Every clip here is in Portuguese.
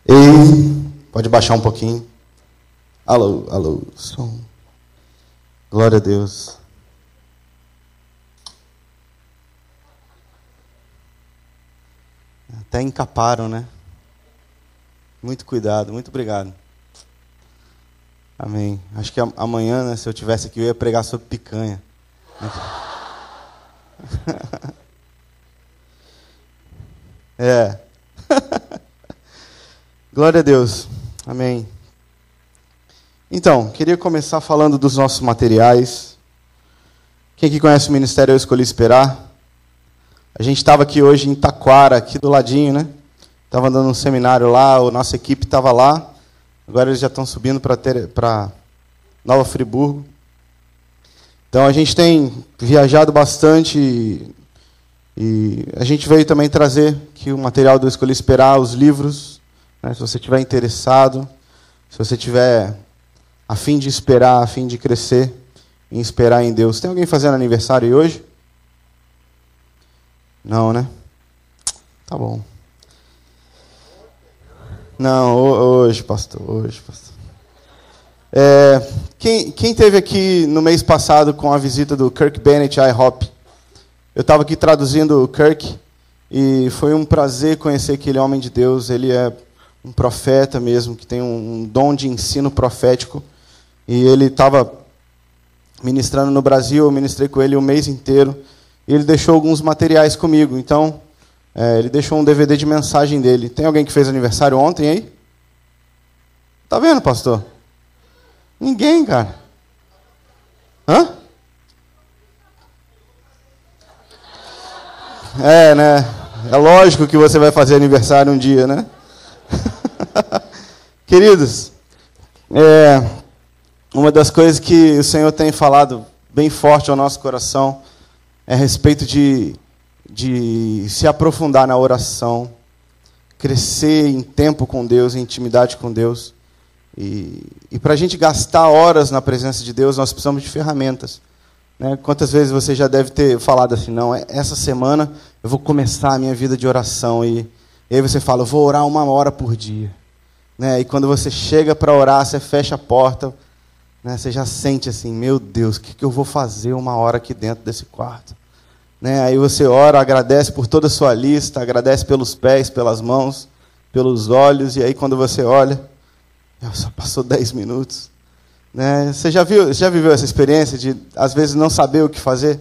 Ei, pode baixar um pouquinho. Alô, alô, som. Glória a Deus. Até encaparam, né? Muito cuidado, muito obrigado. Amém. Acho que amanhã, né, se eu tivesse aqui, eu ia pregar sobre picanha. É. Glória a Deus. Amém. Então, queria começar falando dos nossos materiais. Quem que conhece o Ministério Eu Escolhi Esperar? A gente estava aqui hoje em Taquara, aqui do ladinho, né? Estava dando um seminário lá, a nossa equipe estava lá. Agora eles já estão subindo para Nova Friburgo. Então a gente tem viajado bastante e a gente veio também trazer aqui o material do Eu Escolhi Esperar, os livros, né? Se você estiver interessado, se você estiver a fim de esperar, a fim de crescer, em esperar em Deus. Tem alguém fazendo aniversário hoje? Não, né? Tá bom. Não, hoje, pastor, hoje, pastor. Quem teve aqui no mês passado com a visita do Kirk Bennett IHOP? Eu estava aqui traduzindo o Kirk e foi um prazer conhecer aquele homem de Deus. Ele é um profeta mesmo, que tem um dom de ensino profético. E ele estava ministrando no Brasil, eu ministrei com ele o mês inteiro. E ele deixou alguns materiais comigo. Então, ele deixou um DVD de mensagem dele. Tem alguém que fez aniversário ontem aí? Tá vendo, pastor? Ninguém, cara. Hã? Né? É lógico que você vai fazer aniversário um dia, né? Queridos, uma das coisas que o Senhor tem falado bem forte ao nosso coração é a respeito de se aprofundar na oração, crescer em tempo com Deus, em intimidade com Deus. E para a gente gastar horas na presença de Deus, nós precisamos de ferramentas. Né? Quantas vezes você já deve ter falado assim, não, essa semana eu vou começar a minha vida de oração. E aí você fala, eu vou orar 1 hora por dia. Né? E quando você chega para orar, você fecha a porta, né? Você já sente assim, meu Deus, o que eu vou fazer 1 hora aqui dentro desse quarto? Né? Aí você ora, agradece por toda a sua lista, agradece pelos pés, pelas mãos, pelos olhos, e aí quando você olha, só passou 10 minutos. Né? Você já viveu essa experiência de, às vezes, não saber o que fazer?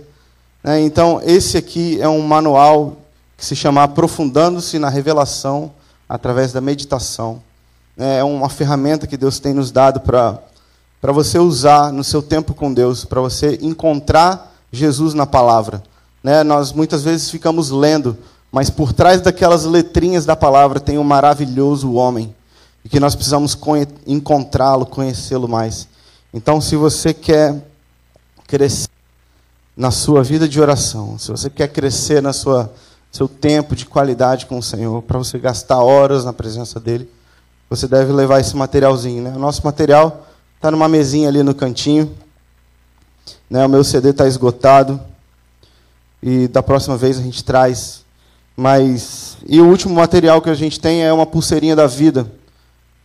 Né? Então, esse aqui é um manual que se chama Aprofundando-se na Revelação através da meditação. É uma ferramenta que Deus tem nos dado para você usar no seu tempo com Deus, para você encontrar Jesus na palavra. Né? Nós muitas vezes ficamos lendo, mas por trás daquelas letrinhas da palavra tem um maravilhoso homem, e que nós precisamos encontrá-lo, conhecê-lo mais. Então, se você quer crescer na sua vida de oração, se você quer crescer no seu tempo de qualidade com o Senhor, para você gastar horas na presença dEle, você deve levar esse materialzinho. Né? O nosso material está numa mesinha ali no cantinho. Né? O meu CD está esgotado. E da próxima vez a gente traz. E o último material que a gente tem é uma pulseirinha da vida.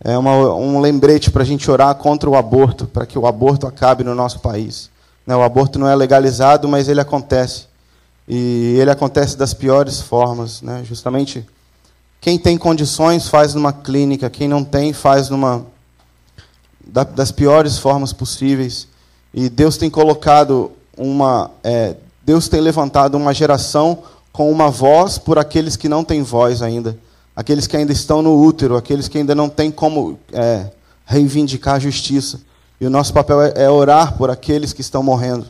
É um lembrete para a gente orar contra o aborto, para que o aborto acabe no nosso país. Né? O aborto não é legalizado, mas ele acontece. E ele acontece das piores formas. Né? Justamente, quem tem condições faz numa clínica, quem não tem faz das piores formas possíveis. E Deus tem colocado Deus tem levantado uma geração com uma voz por aqueles que não têm voz ainda. Aqueles que ainda estão no útero, aqueles que ainda não têm como reivindicar a justiça. E o nosso papel é orar por aqueles que estão morrendo.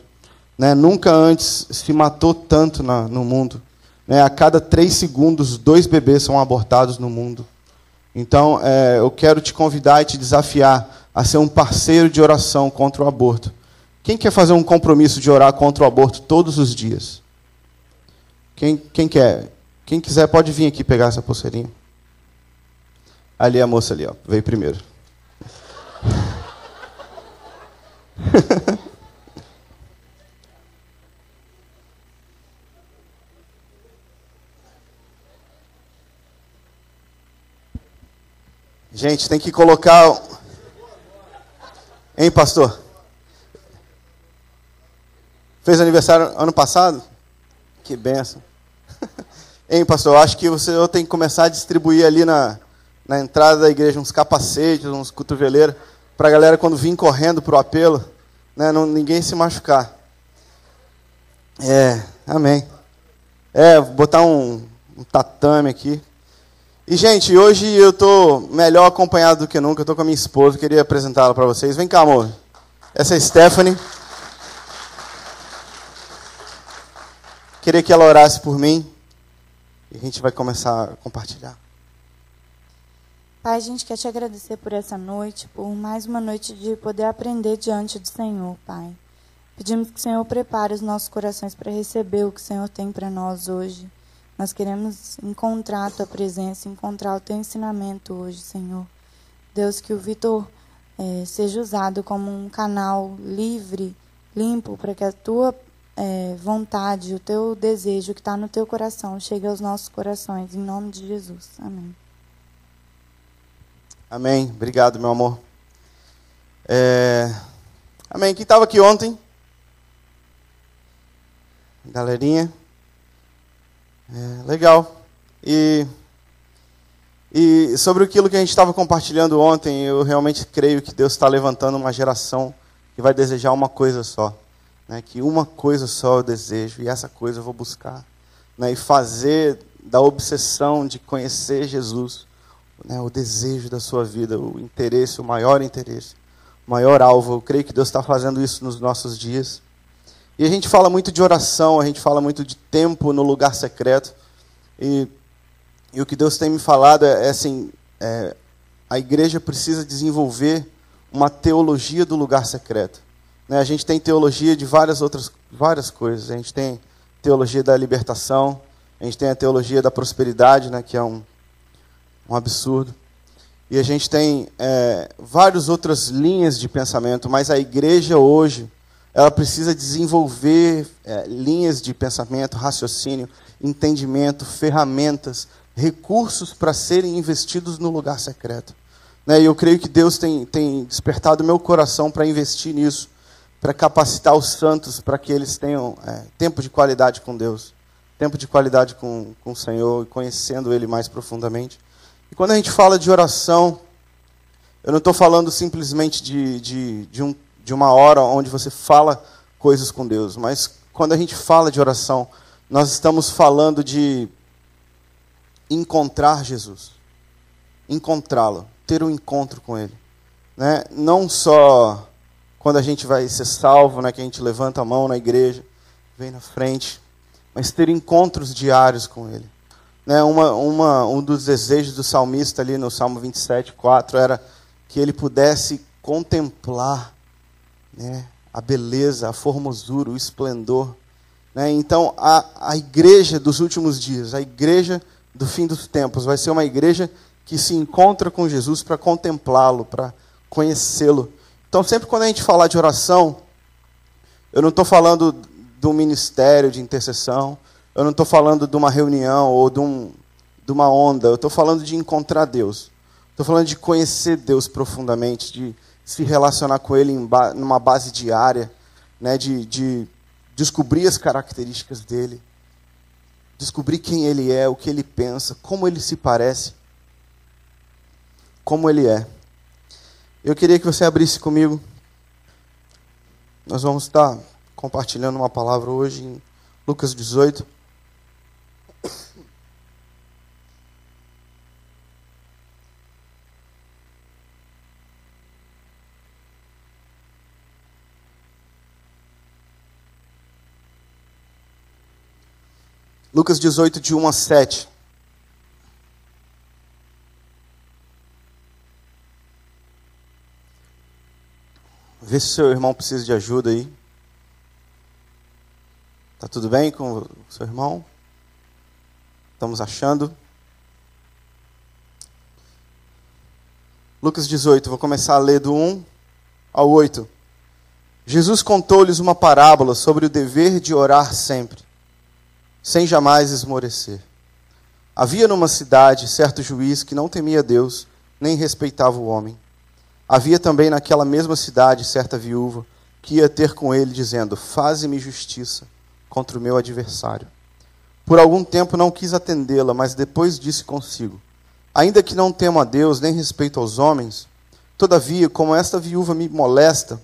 Né? Nunca antes se matou tanto no mundo. Né? A cada 3 segundos, 2 bebês são abortados no mundo. Então, eu quero te convidar e te desafiar a ser um parceiro de oração contra o aborto. Quem quer fazer um compromisso de orar contra o aborto todos os dias? Quem quer? Quem quiser pode vir aqui pegar essa pulseirinha. Ali a moça ali, ó, veio primeiro. Gente, tem que colocar... Hein, pastor? Fez aniversário ano passado? Que benção. Hein, pastor? Eu acho que você tem que começar a distribuir ali na entrada da igreja uns capacetes, uns cotoveleiros, para a galera quando vir correndo para o apelo, né, ninguém se machucar. Amém. Botar um tatame aqui. E, gente, hoje eu estou melhor acompanhado do que nunca. Eu estou com a minha esposa, queria apresentá-la para vocês. Vem cá, amor. Essa é a Stephanie. Queria que ela orasse por mim. E a gente vai começar a compartilhar. Pai, a gente quer te agradecer por essa noite, por mais uma noite de poder aprender diante do Senhor, Pai. Pedimos que o Senhor prepare os nossos corações para receber o que o Senhor tem para nós hoje. Nós queremos encontrar a Tua presença, encontrar o Teu ensinamento hoje, Senhor. Deus, que o Vitor seja usado como um canal livre, limpo, para que a Tua vontade, o Teu desejo que está no Teu coração chegue aos nossos corações, em nome de Jesus. Amém. Amém. Obrigado, meu amor. Amém. Quem estava aqui ontem? Galerinha. Legal. E sobre aquilo que a gente estava compartilhando ontem, eu realmente creio que Deus está levantando uma geração que vai desejar uma coisa só. Né? Que uma coisa só eu desejo, e essa coisa eu vou buscar. Né? E fazer da obsessão de conhecer Jesus, né, o desejo da sua vida, o interesse, o maior alvo. Eu creio que Deus está fazendo isso nos nossos dias. E a gente fala muito de oração, a gente fala muito de tempo no lugar secreto. E o que Deus tem me falado a igreja precisa desenvolver uma teologia do lugar secreto. Né, a gente tem teologia de várias coisas. A gente tem teologia da libertação, a gente tem a teologia da prosperidade, né, que é um absurdo. E a gente tem várias outras linhas de pensamento, mas a igreja hoje, ela precisa desenvolver linhas de pensamento, raciocínio, entendimento, ferramentas, recursos para serem investidos no lugar secreto. Né? E eu creio que Deus tem despertado meu coração para investir nisso, para capacitar os santos, para que eles tenham tempo de qualidade com Deus, tempo de qualidade com o Senhor, e conhecendo Ele mais profundamente. E quando a gente fala de oração, eu não estou falando simplesmente de uma hora onde você fala coisas com Deus, mas quando a gente fala de oração, nós estamos falando de encontrar Jesus, encontrá-lo, ter um encontro com Ele. Né? Não só quando a gente vai ser salvo, né, que a gente levanta a mão na igreja, vem na frente, mas ter encontros diários com Ele. Né, um dos desejos do salmista ali no Salmo 27:4 era que ele pudesse contemplar, né, a beleza, a formosura, o esplendor. Né? Então, a igreja dos últimos dias, a igreja do fim dos tempos, vai ser uma igreja que se encontra com Jesus para contemplá-lo, para conhecê-lo. Então, sempre quando a gente falar de oração, eu não estou falando de um ministério de intercessão, eu não estou falando de uma reunião ou de uma onda, eu estou falando de encontrar Deus. Estou falando de conhecer Deus profundamente, de se relacionar com Ele numa base diária, né, de descobrir as características dEle, descobrir quem Ele é, o que Ele pensa, como Ele se parece, como Ele é. Eu queria que você abrisse comigo. Nós vamos estar compartilhando uma palavra hoje em Lucas 18. Lucas 18, de 1 a 7. Vê se o seu irmão precisa de ajuda aí. Tá tudo bem com o seu irmão? Estamos achando? Lucas 18, vou começar a ler do 1 ao 8. Jesus contou-lhes uma parábola sobre o dever de orar sempre, sem jamais esmorecer. Havia numa cidade certo juiz que não temia Deus, nem respeitava o homem. Havia também naquela mesma cidade certa viúva, que ia ter com ele, dizendo: faze-me justiça contra o meu adversário. Por algum tempo não quis atendê-la, mas depois disse consigo: ainda que não temo a Deus, nem respeito aos homens, todavia, como esta viúva me molesta,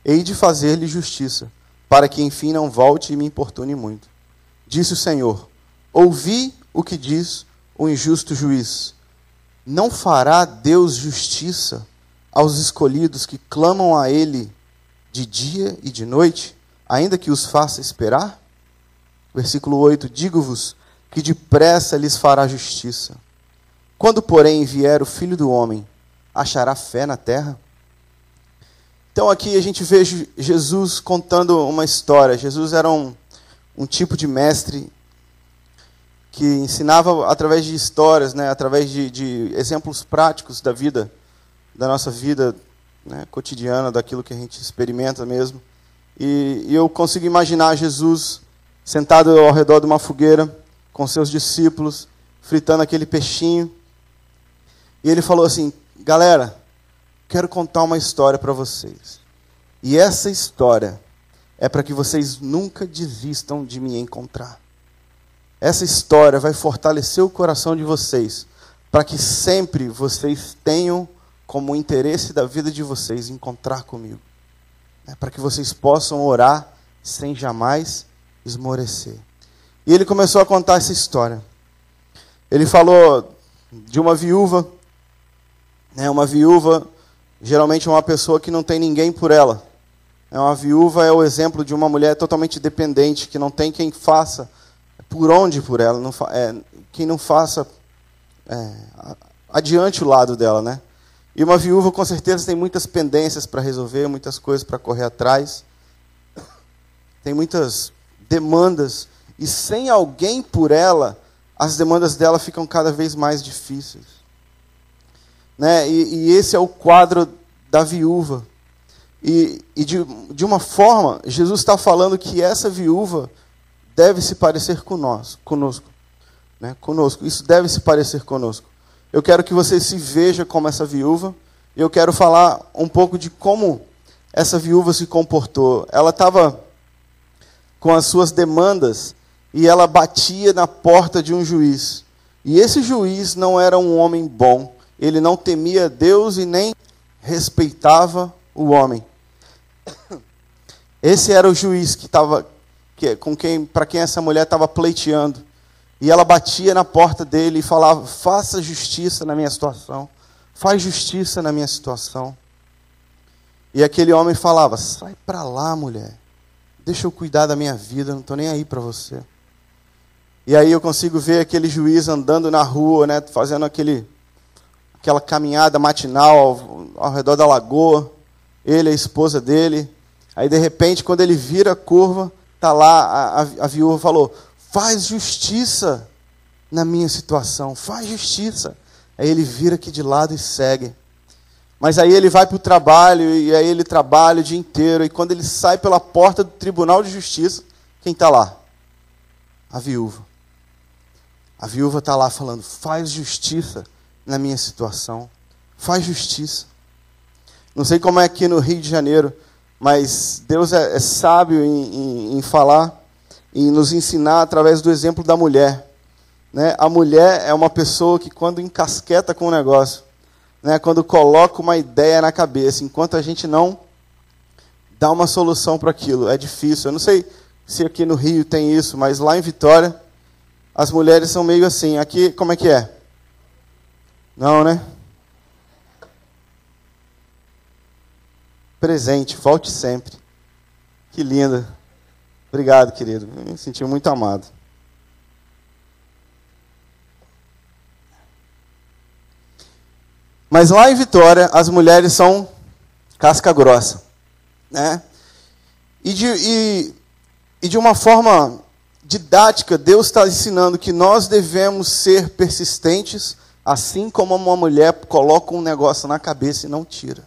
hei de fazer-lhe justiça, para que enfim não volte e me importune muito. Disse o Senhor: ouvi o que diz o injusto juiz. Não fará Deus justiça aos escolhidos que clamam a Ele de dia e de noite, ainda que os faça esperar? Versículo 8, digo-vos que depressa lhes fará justiça. Quando, porém, vier o Filho do Homem, achará fé na terra? Então aqui a gente vê Jesus contando uma história. Jesus era um tipo de mestre que ensinava através de histórias, né, através de exemplos práticos da vida, da nossa vida, né, cotidiana, daquilo que a gente experimenta mesmo. E eu consigo imaginar Jesus sentado ao redor de uma fogueira, com seus discípulos, fritando aquele peixinho. E ele falou assim: galera, quero contar uma história para vocês. E essa história é para que vocês nunca desistam de me encontrar. Essa história vai fortalecer o coração de vocês, para que sempre vocês tenham como interesse da vida de vocês encontrar comigo. Para que vocês possam orar sem jamais esmorecer. E ele começou a contar essa história. Ele falou de uma viúva. Uma viúva geralmente é uma pessoa que não tem ninguém por ela. Uma viúva é o exemplo de uma mulher totalmente dependente, que não tem quem faça por onde por ela, quem não faça adiante o lado dela, né? E uma viúva com certeza tem muitas pendências para resolver, muitas coisas para correr atrás, tem muitas demandas, e sem alguém por ela, as demandas dela ficam cada vez mais difíceis. Né? E esse é o quadro da viúva. E de uma forma, Jesus está falando que essa viúva deve se parecer conosco. Né? Conosco. Isso deve se parecer conosco. Eu quero que você se veja como essa viúva. E eu quero falar um pouco de como essa viúva se comportou. Ela estava com as suas demandas e ela batia na porta de um juiz. E esse juiz não era um homem bom. Ele não temia Deus e nem respeitava o homem. Esse era o juiz para quem essa mulher estava pleiteando. E ela batia na porta dele e falava: faça justiça na minha situação. Faz justiça na minha situação. E aquele homem falava: sai para lá, mulher. Deixa eu cuidar da minha vida, não estou nem aí para você. E aí eu consigo ver aquele juiz andando na rua, né, fazendo aquela caminhada matinal ao redor da lagoa. Ele, a esposa dele. Aí, de repente, quando ele vira a curva, está lá, a viúva falou: faz justiça na minha situação, faz justiça. Aí ele vira aqui de lado e segue. Mas aí ele vai para o trabalho, e aí ele trabalha o dia inteiro, e quando ele sai pela porta do Tribunal de Justiça, quem está lá? A viúva. A viúva está lá falando: faz justiça na minha situação, faz justiça. Não sei como é aqui no Rio de Janeiro, mas Deus é sábio em falar, em nos ensinar através do exemplo da mulher. Né? A mulher é uma pessoa que, quando encasqueta com o negócio, né, quando coloca uma ideia na cabeça, enquanto a gente não dá uma solução para aquilo, é difícil. Eu não sei se aqui no Rio tem isso, mas lá em Vitória, as mulheres são meio assim. Aqui, como é que é? Não, né? Presente, volte sempre. Que linda. Obrigado, querido. Me senti muito amado. Mas lá em Vitória, as mulheres são casca grossa. Né? E de uma forma didática, Deus está ensinando que nós devemos ser persistentes, assim como uma mulher coloca um negócio na cabeça e não tira.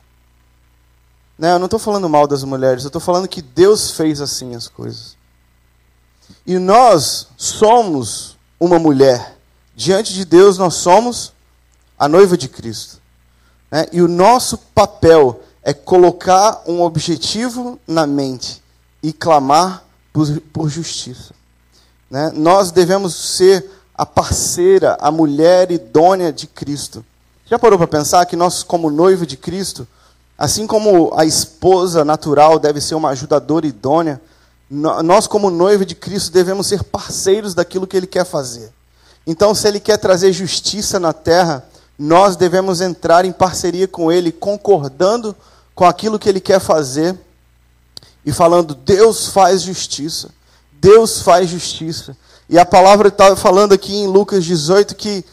Né? Eu não estou falando mal das mulheres, eu estou falando que Deus fez assim as coisas. E nós somos uma mulher. Diante de Deus, nós somos a noiva de Cristo. né? E o nosso papel é colocar um objetivo na mente e clamar por justiça, né? Nós devemos ser a parceira, a mulher idônea de Cristo. Já parou para pensar que nós, como noivo de Cristo, assim como a esposa natural deve ser uma ajudadora idônea, nós, como noivo de Cristo, devemos ser parceiros daquilo que Ele quer fazer. Então, se Ele quer trazer justiça na terra, nós devemos entrar em parceria com Ele, concordando com aquilo que Ele quer fazer, e falando, Deus faz justiça. Deus faz justiça. E a palavra está falando aqui em Lucas 18 que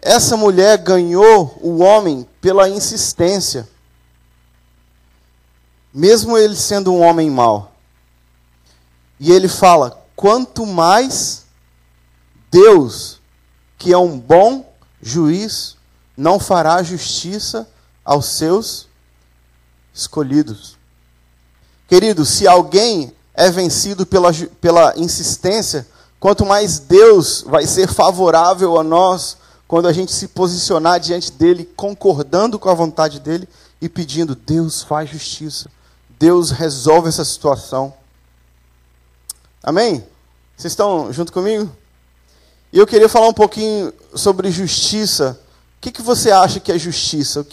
essa mulher ganhou o homem pela insistência, mesmo ele sendo um homem mau. E ele fala, quanto mais Deus, que é um bom juiz, não fará justiça aos seus escolhidos. Querido, se alguém é vencido pela insistência, quanto mais Deus vai ser favorável a nós, quando a gente se posicionar diante dele, concordando com a vontade dele e pedindo, Deus faz justiça. Deus resolve essa situação. Amém? Vocês estão junto comigo? E eu queria falar um pouquinho sobre justiça. O que você acha que é justiça?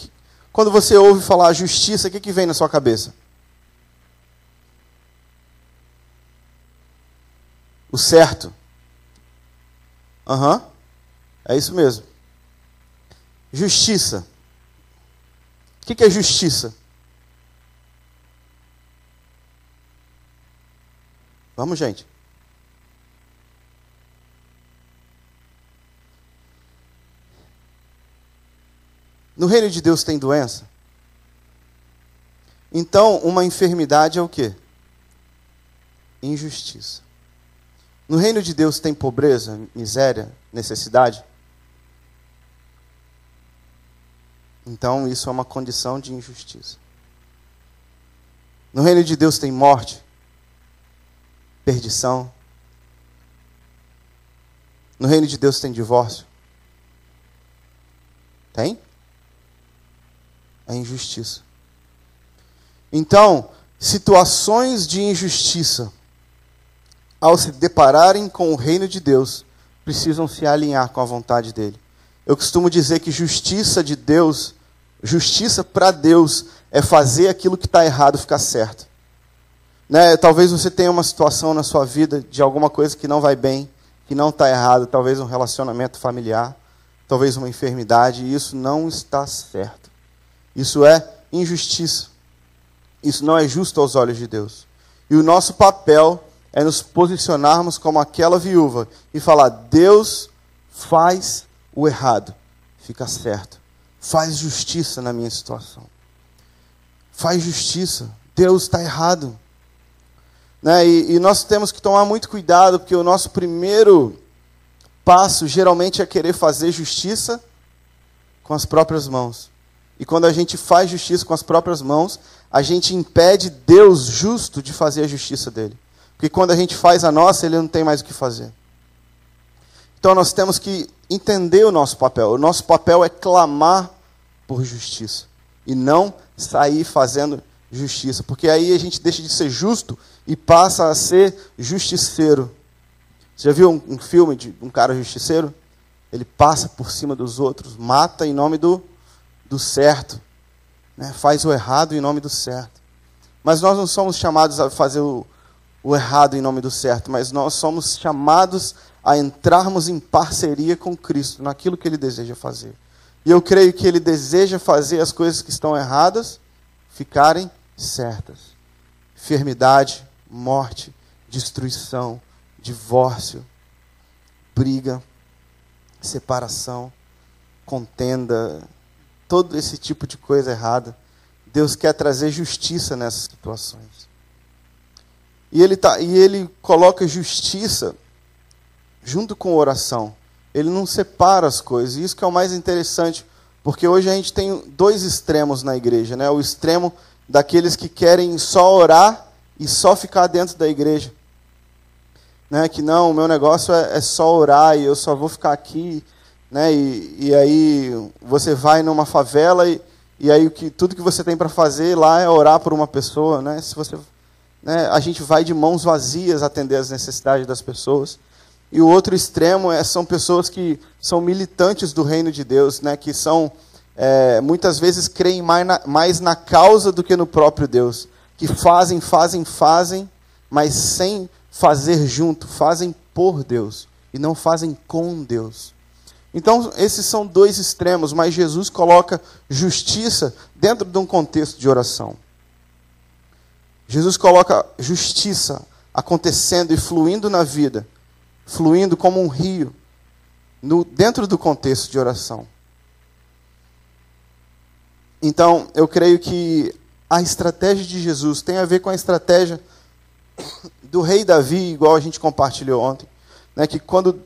Quando você ouve falar justiça, o que vem na sua cabeça? O certo. É isso mesmo. Justiça. O que é justiça? Vamos, gente. No reino de Deus tem doença? Então, uma enfermidade é o quê? Injustiça. No reino de Deus tem pobreza, miséria, necessidade? Então, isso é uma condição de injustiça. No reino de Deus tem morte, perdição. No reino de Deus tem divórcio? Tem? É injustiça. Então, situações de injustiça, ao se depararem com o reino de Deus, precisam se alinhar com a vontade dele. Eu costumo dizer que justiça de Deus, justiça para Deus, é fazer aquilo que está errado ficar certo. Né? Talvez você tenha uma situação na sua vida de alguma coisa que não vai bem, que não está errado, talvez um relacionamento familiar, talvez uma enfermidade, e isso não está certo. Isso é injustiça. Isso não é justo aos olhos de Deus. E o nosso papel é nos posicionarmos como aquela viúva e falar, Deus faz o errado, fica certo. Faz justiça na minha situação. Faz justiça. Deus está errado. Né? E nós temos que tomar muito cuidado, porque o nosso primeiro passo geralmente é querer fazer justiça com as próprias mãos. E quando a gente faz justiça com as próprias mãos, a gente impede Deus justo de fazer a justiça dele. Porque quando a gente faz a nossa, ele não tem mais o que fazer. Então nós temos que entender o nosso papel. O nosso papel é clamar por justiça. E não sair fazendo justiça. Porque aí a gente deixa de ser justo e passa a ser justiceiro. Você já viu um filme de um cara justiceiro? Ele passa por cima dos outros, mata em nome do certo. Né? Faz o errado em nome do certo. Mas nós não somos chamados a fazer o errado em nome do certo, mas nós somos chamados a entrarmos em parceria com Cristo, naquilo que Ele deseja fazer. E eu creio que Ele deseja fazer as coisas que estão erradas ficarem certas. Enfermidade, morte, destruição, divórcio, briga, separação, contenda, todo esse tipo de coisa errada. Deus quer trazer justiça nessas situações. E ele coloca justiça junto com oração. Ele não separa as coisas. E isso que é o mais interessante, porque hoje a gente tem dois extremos na igreja, né? O extremo daqueles que querem só orar e só ficar dentro da igreja. Né? Que não, o meu negócio é só orar e eu só vou ficar aqui. Né? E aí você vai numa favela e e aí tudo que você tem para fazer lá é orar por uma pessoa, né? Se você, né, a gente vai de mãos vazias atender as necessidades das pessoas. E o outro extremo são pessoas que são militantes do reino de Deus, né? Que são, muitas vezes creem mais na causa do que no próprio Deus. Que fazem, mas sem fazer junto, fazem por Deus e não fazem com Deus. Então, esses são dois extremos, mas Jesus coloca justiça dentro de um contexto de oração. Jesus coloca justiça acontecendo e fluindo na vida, fluindo como um rio, dentro do contexto de oração. Então, eu creio que a estratégia de Jesus tem a ver com a estratégia do rei Davi, igual a gente compartilhou ontem, né, que quando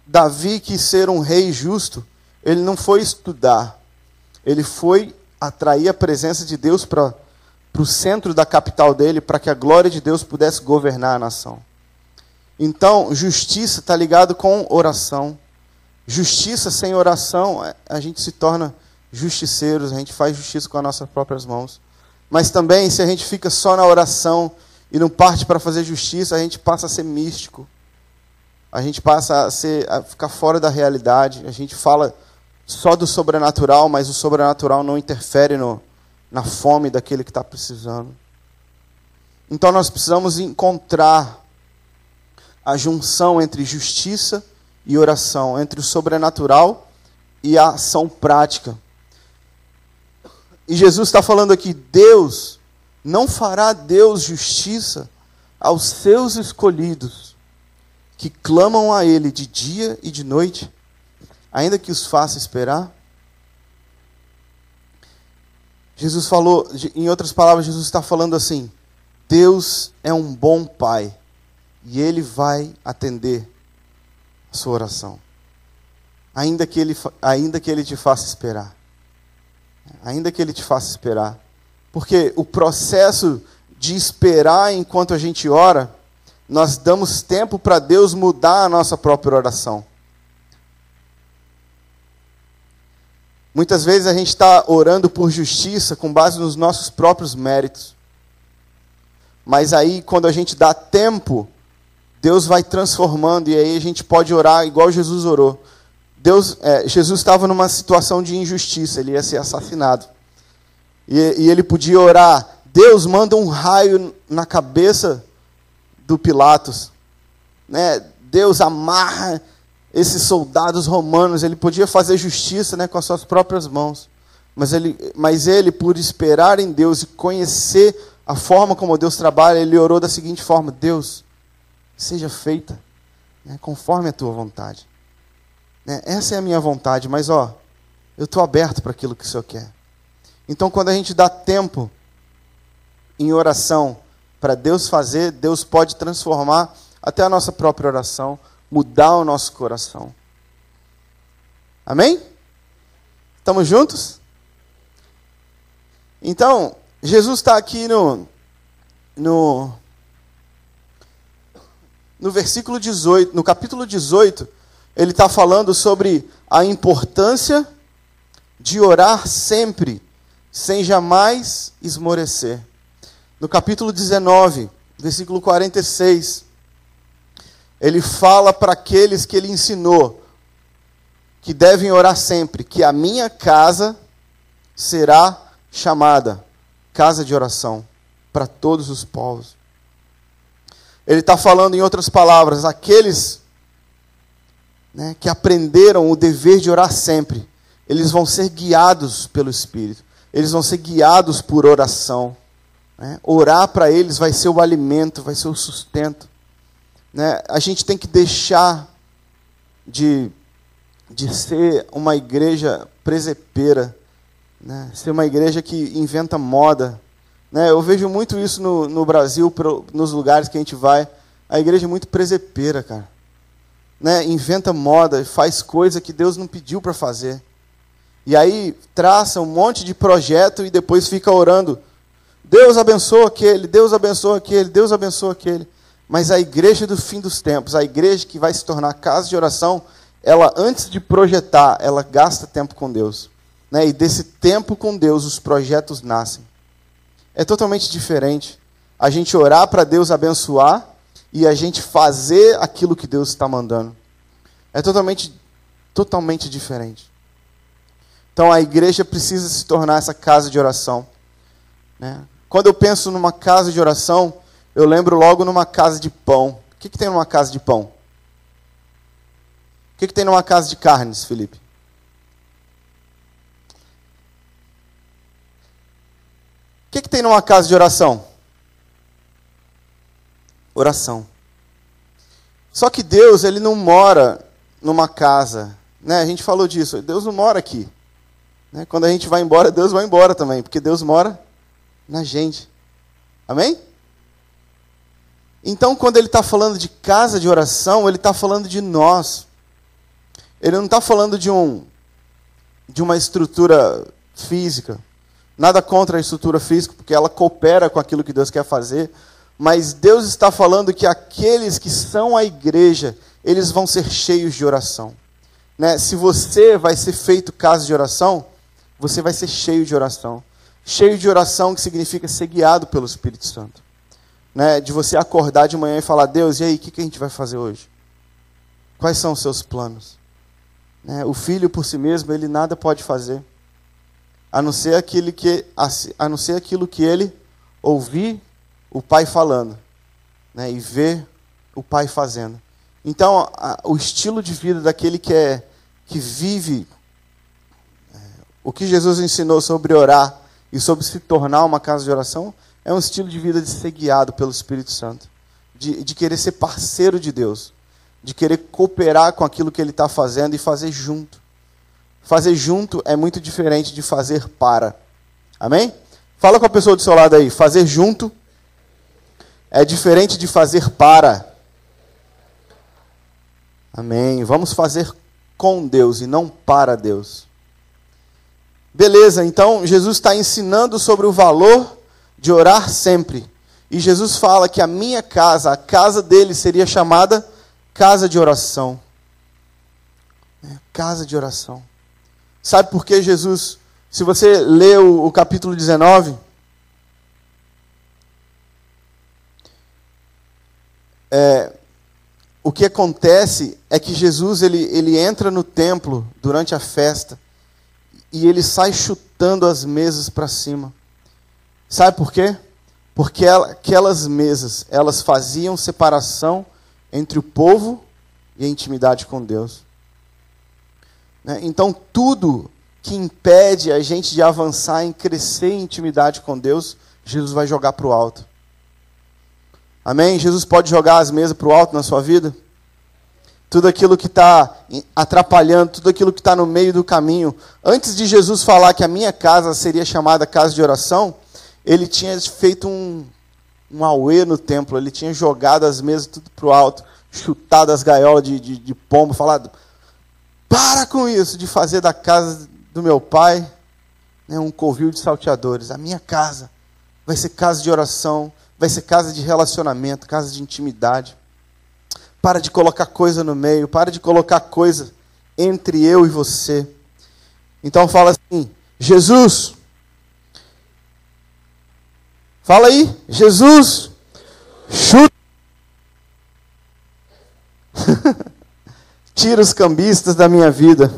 Davi quis ser um rei justo, ele não foi estudar, ele foi atrair a presença de Deus para o centro da capital dele, para que a glória de Deus pudesse governar a nação. Então, justiça está ligado com oração. Justiça sem oração, a gente se torna justiceiros, a gente faz justiça com as nossas próprias mãos. Mas também, se a gente fica só na oração e não parte para fazer justiça, a gente passa a ser místico. A gente passa a ficar fora da realidade. A gente fala só do sobrenatural, mas o sobrenatural não interfere na fome daquele que está precisando. Então nós precisamos encontrar a junção entre justiça e oração, entre o sobrenatural e a ação prática. E Jesus está falando aqui, Deus, não fará Deus justiça aos seus escolhidos, que clamam a Ele de dia e de noite, ainda que os faça esperar? Jesus falou, em outras palavras, Jesus está falando assim, Deus é um bom Pai, e Ele vai atender a sua oração, ainda que Ele te faça esperar. Ainda que Ele te faça esperar. Porque o processo de esperar enquanto a gente ora, nós damos tempo para Deus mudar a nossa própria oração. Muitas vezes a gente está orando por justiça com base nos nossos próprios méritos. Mas aí, quando a gente dá tempo, Deus vai transformando, e aí a gente pode orar igual Jesus orou. Jesus estava numa situação de injustiça, ele ia ser assassinado. E ele podia orar, Deus manda um raio na cabeça do Pilatos. Né? Deus amarra esses soldados romanos, ele podia fazer justiça, né, com as suas próprias mãos. Mas ele, por esperar em Deus e conhecer a forma como Deus trabalha, ele orou da seguinte forma, Deus, seja feita, né, conforme a tua vontade. Essa é a minha vontade, mas eu estou aberto para aquilo que o Senhor quer. Então, quando a gente dá tempo em oração para Deus fazer, Deus pode transformar até a nossa própria oração, mudar o nosso coração. Amém? Estamos juntos? Então, Jesus está aqui no versículo 18, no capítulo 18, ele está falando sobre a importância de orar sempre, sem jamais esmorecer. No capítulo 19, versículo 46, ele fala para aqueles que ele ensinou que devem orar sempre, que a minha casa será chamada casa de oração para todos os povos. Ele está falando, em outras palavras, aqueles, né, que aprenderam o dever de orar sempre, eles vão ser guiados pelo Espírito, eles vão ser guiados por oração. Né? Orar para eles vai ser o alimento, vai ser o sustento. Né? A gente tem que deixar de ser uma igreja presepeira, né? Ser uma igreja que inventa moda. Né? Eu vejo muito isso no Brasil, nos lugares que a gente vai. A igreja é muito presepeira, cara. Né? Inventa moda, faz coisa que Deus não pediu para fazer. E aí traça um monte de projeto e depois fica orando. Deus abençoa aquele, Deus abençoa aquele, Deus abençoa aquele. Mas a igreja do fim dos tempos, a igreja que vai se tornar casa de oração, ela, antes de projetar, ela gasta tempo com Deus. né? E desse tempo com Deus, os projetos nascem. É totalmente diferente a gente orar para Deus abençoar e a gente fazer aquilo que Deus está mandando. É totalmente diferente. Então a igreja precisa se tornar essa casa de oração, né? Quando eu penso numa casa de oração, eu lembro logo numa casa de pão. O que tem numa casa de pão? O que tem numa casa de carnes, Felipe? O que tem numa casa de oração? Oração. Só que Deus, Ele não mora numa casa, né? A gente falou disso, Deus não mora aqui, né? Quando a gente vai embora, Deus vai embora também, porque Deus mora na gente. Amém? Então, quando Ele está falando de casa de oração, Ele está falando de nós. Ele não está falando de uma estrutura física. Nada contra a estrutura física, porque ela coopera com aquilo que Deus quer fazer. Mas Deus está falando que aqueles que são a igreja, eles vão ser cheios de oração, né? Se você vai ser feito casa de oração, você vai ser cheio de oração. Cheio de oração, que significa ser guiado pelo Espírito Santo, né? De você acordar de manhã e falar: Deus, e aí, o que a gente vai fazer hoje? Quais são os seus planos? Né? O filho por si mesmo, ele nada pode fazer, a não ser aquilo que ele ouvir o pai falando, né? E ver o pai fazendo. Então, o estilo de vida daquele que vive o que Jesus ensinou sobre orar e sobre se tornar uma casa de oração, é um estilo de vida de ser guiado pelo Espírito Santo, de querer ser parceiro de Deus, de querer cooperar com aquilo que Ele está fazendo e fazer junto. Fazer junto é muito diferente de fazer para. Amém? Fala com a pessoa do seu lado aí. Fazer junto é diferente de fazer para. Amém. Vamos fazer com Deus e não para Deus. Beleza, então Jesus está ensinando sobre o valor de orar sempre. E Jesus fala que a minha casa, a casa dele, seria chamada casa de oração. Casa de oração. Sabe por que Jesus, se você lê o capítulo 19, o que acontece é que Jesus ele entra no templo durante a festa e ele sai chutando as mesas para cima. Sabe por quê? Porque aquelas mesas, elas faziam separação entre o povo e a intimidade com Deus. Então, tudo que impede a gente de avançar em crescer em intimidade com Deus, Jesus vai jogar para o alto. Amém? Jesus pode jogar as mesas para o alto na sua vida? Tudo aquilo que está atrapalhando, tudo aquilo que está no meio do caminho. Antes de Jesus falar que a minha casa seria chamada casa de oração, ele tinha feito um auê no templo, ele tinha jogado as mesas tudo para o alto, chutado as gaiolas de pombo, falado: para com isso de fazer da casa do meu pai, né, um covil de salteadores. A minha casa vai ser casa de oração, vai ser casa de relacionamento, casa de intimidade. Para de colocar coisa no meio, para de colocar coisa entre eu e você. Então fala assim: Jesus, fala aí, Jesus, chuta. Tira os cambistas da minha vida.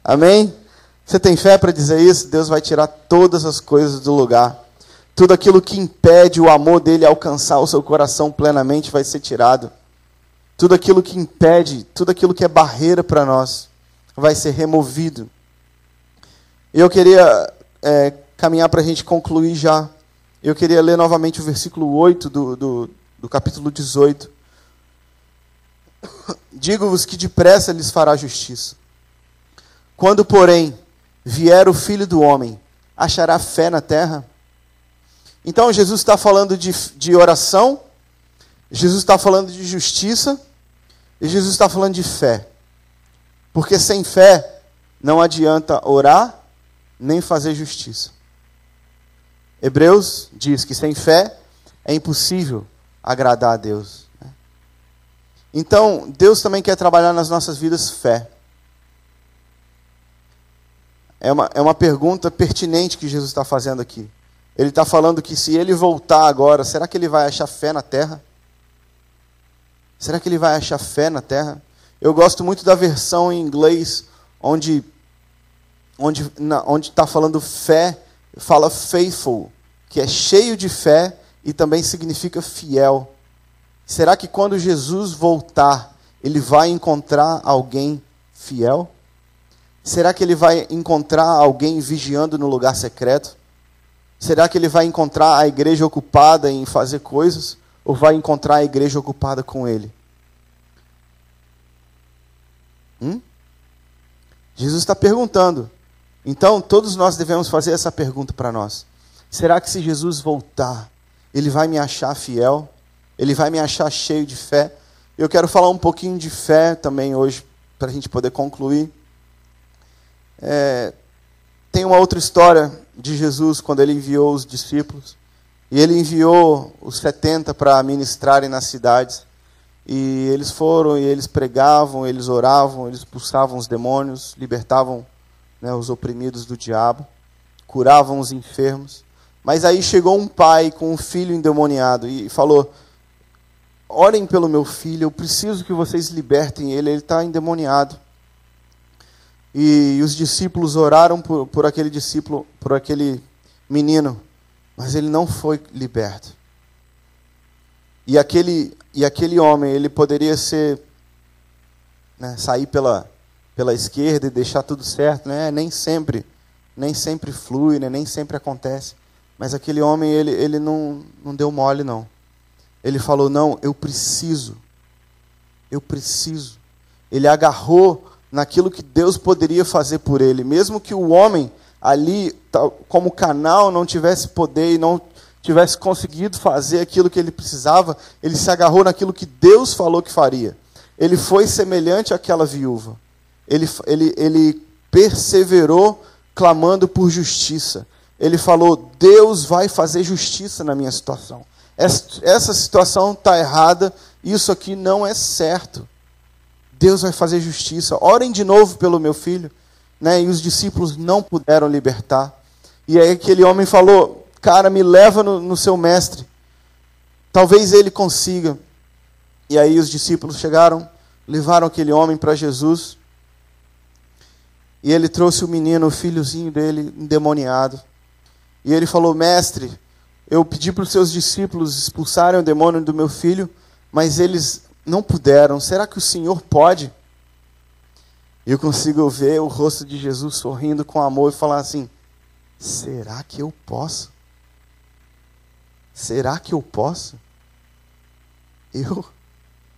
Amém? Você tem fé para dizer isso? Deus vai tirar todas as coisas do lugar. Tudo aquilo que impede o amor dele alcançar o seu coração plenamente vai ser tirado. Tudo aquilo que impede, tudo aquilo que é barreira para nós, vai ser removido. E eu queria caminhar para a gente concluir já. Eu queria ler novamente o versículo 8 do capítulo 18. Digo-vos que depressa lhes fará justiça. Quando, porém, vier o Filho do Homem, achará fé na terra? Então, Jesus está falando de oração, Jesus está falando de justiça, e Jesus está falando de fé. Porque sem fé, não adianta orar, nem fazer justiça. Hebreus diz que sem fé, é impossível agradar a Deus. Então, Deus também quer trabalhar nas nossas vidas fé. é uma pergunta pertinente que Jesus está fazendo aqui. Ele está falando que se ele voltar agora, será que ele vai achar fé na terra? Será que ele vai achar fé na terra? Eu gosto muito da versão em inglês, onde está falando fé, fala faithful, que é cheio de fé e também significa fiel. Será que quando Jesus voltar, ele vai encontrar alguém fiel? Será que ele vai encontrar alguém vigiando no lugar secreto? Será que ele vai encontrar a igreja ocupada em fazer coisas? Ou vai encontrar a igreja ocupada com ele? Jesus está perguntando. Então, todos nós devemos fazer essa pergunta para nós. Será que se Jesus voltar, ele vai me achar fiel? Ele vai me achar cheio de fé? Eu quero falar um pouquinho de fé também hoje, para a gente poder concluir. Tem uma outra história de Jesus, quando ele enviou os discípulos. E ele enviou os 70 para ministrarem nas cidades. E eles foram, e eles pregavam, eles oravam, eles expulsavam os demônios, libertavam, né, os oprimidos do diabo, curavam os enfermos. Mas aí chegou um pai com um filho endemoniado e falou: orem pelo meu filho, eu preciso que vocês libertem ele está endemoniado. E os discípulos oraram por aquele discípulo, por aquele menino, mas ele não foi liberto. E aquele homem, ele poderia ser, né, sair pela esquerda e deixar tudo certo, né? Nem sempre flui, né? Nem sempre acontece. Mas aquele homem, ele não deu mole, não. Ele falou: não, eu preciso. Ele agarrou naquilo que Deus poderia fazer por ele. Mesmo que o homem ali, como canal, não tivesse poder e não tivesse conseguido fazer aquilo que ele precisava, ele se agarrou naquilo que Deus falou que faria. Ele foi semelhante àquela viúva. Ele perseverou clamando por justiça. Ele falou: Deus vai fazer justiça na minha situação. Essa situação está errada, isso aqui não é certo. Deus vai fazer justiça. Orem de novo pelo meu filho. Né? E os discípulos não puderam libertar. E aí aquele homem falou: cara, me leva no seu mestre. Talvez ele consiga. E aí os discípulos chegaram, levaram aquele homem para Jesus. E ele trouxe o menino, o filhozinho dele, endemoniado. E ele falou: mestre, eu pedi para os seus discípulos expulsarem o demônio do meu filho, mas eles não puderam. Será que o Senhor pode? E eu consigo ver o rosto de Jesus sorrindo com amor e falar assim: será que eu posso? Será que eu posso?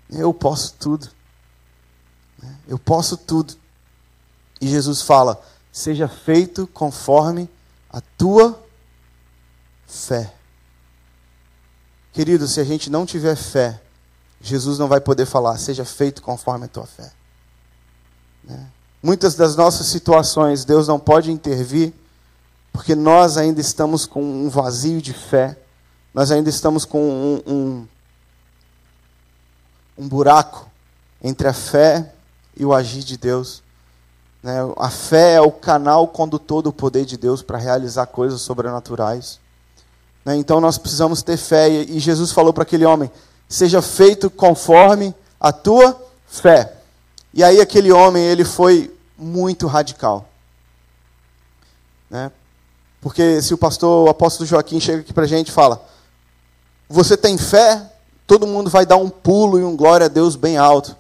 Eu posso tudo. Eu posso tudo. E Jesus fala: seja feito conforme a tua fé. Querido, se a gente não tiver fé, Jesus não vai poder falar: seja feito conforme a tua fé. Muitas das nossas situações, Deus não pode intervir, porque nós ainda estamos com um vazio de fé. Nós ainda estamos com um buraco entre a fé e o agir de Deus. A fé é o canal condutor do poder de Deus para realizar coisas sobrenaturais. Então nós precisamos ter fé. E Jesus falou para aquele homem: seja feito conforme a tua fé. E aí aquele homem, ele foi muito radical. Porque se o apóstolo Joaquim chega aqui para a gente e fala: você tem fé? Todo mundo vai dar um pulo e um glória a Deus bem alto.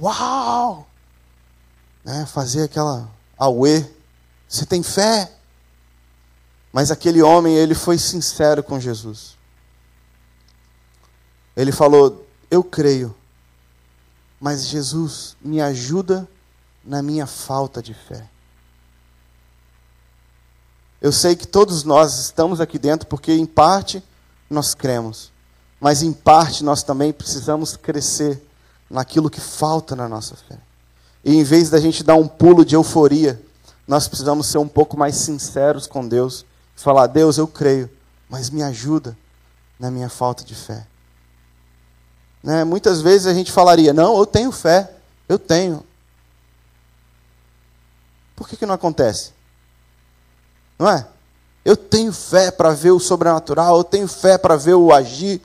Uau! Fazer aquela auê. Você tem fé? Mas aquele homem, ele foi sincero com Jesus. Ele falou: eu creio, mas Jesus, me ajuda na minha falta de fé. Eu sei que todos nós estamos aqui dentro porque em parte nós cremos, mas em parte nós também precisamos crescer naquilo que falta na nossa fé. E em vez da gente dar um pulo de euforia, nós precisamos ser um pouco mais sinceros com Deus. Falar: Deus, eu creio, mas me ajuda na minha falta de fé. Muitas vezes a gente falaria: não, eu tenho fé, eu tenho. por que não acontece? Não é? Eu tenho fé para ver o sobrenatural, eu tenho fé para ver o agir.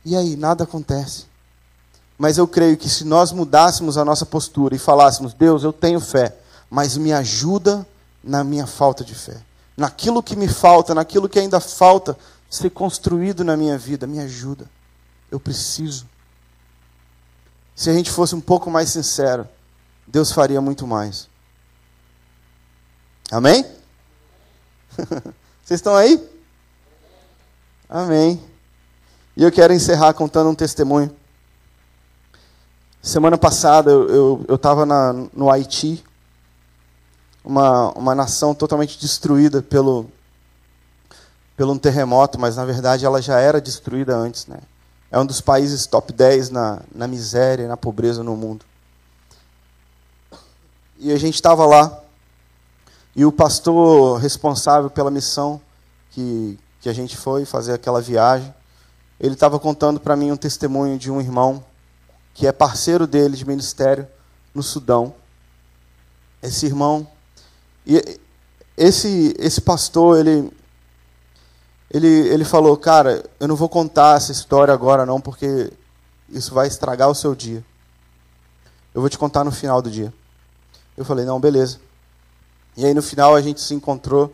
E aí, nada acontece. Mas eu creio que se nós mudássemos a nossa postura e falássemos, Deus, eu tenho fé, mas me ajuda na minha falta de fé. Naquilo que me falta, naquilo que ainda falta ser construído na minha vida, me ajuda. Eu preciso. Se a gente fosse um pouco mais sincero, Deus faria muito mais. Amém? Vocês estão aí? Amém. E eu quero encerrar contando um testemunho. Semana passada eu estava no Haiti, uma nação totalmente destruída pelo um terremoto, mas na verdade ela já era destruída antes, né? É um dos países top 10 na miséria e na pobreza no mundo. E a gente estava lá, e o pastor responsável pela missão que a gente foi fazer aquela viagem, ele estava contando para mim um testemunho de um irmão que é parceiro dele de ministério no Sudão. Esse irmão, e esse pastor, ele falou, cara, eu não vou contar essa história agora não, porque isso vai estragar o seu dia. Eu vou te contar no final do dia. Eu falei, não, beleza. E aí no final a gente se encontrou,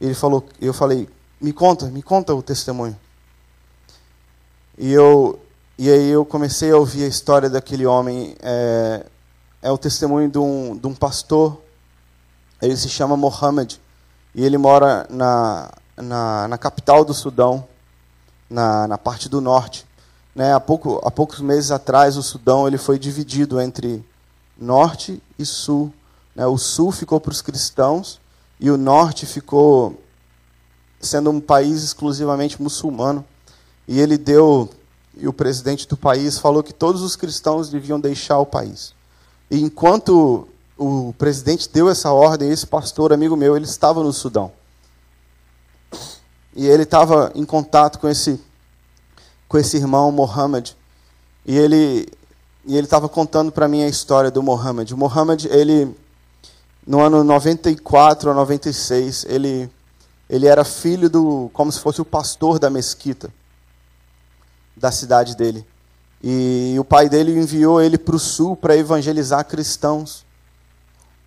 e eu falei, me conta o testemunho. E aí eu comecei a ouvir a história daquele homem. É o testemunho de um pastor. Ele se chama Mohammed. E ele mora na capital do Sudão, na parte do norte. Né? Há poucos meses atrás, o Sudão ele foi dividido entre norte e sul. Né? O sul ficou para os cristãos e o norte ficou sendo um país exclusivamente muçulmano. E o presidente do país falou que todos os cristãos deviam deixar o país. E enquanto o presidente deu essa ordem, esse pastor, amigo meu, ele estava no Sudão. E ele estava em contato com esse irmão Mohammed. E ele estava contando para mim a história do Mohammed. O Mohammed, no ano 94 ou 96, ele era filho como se fosse o pastor da mesquita da cidade dele. E o pai dele enviou ele para o sul para evangelizar cristãos.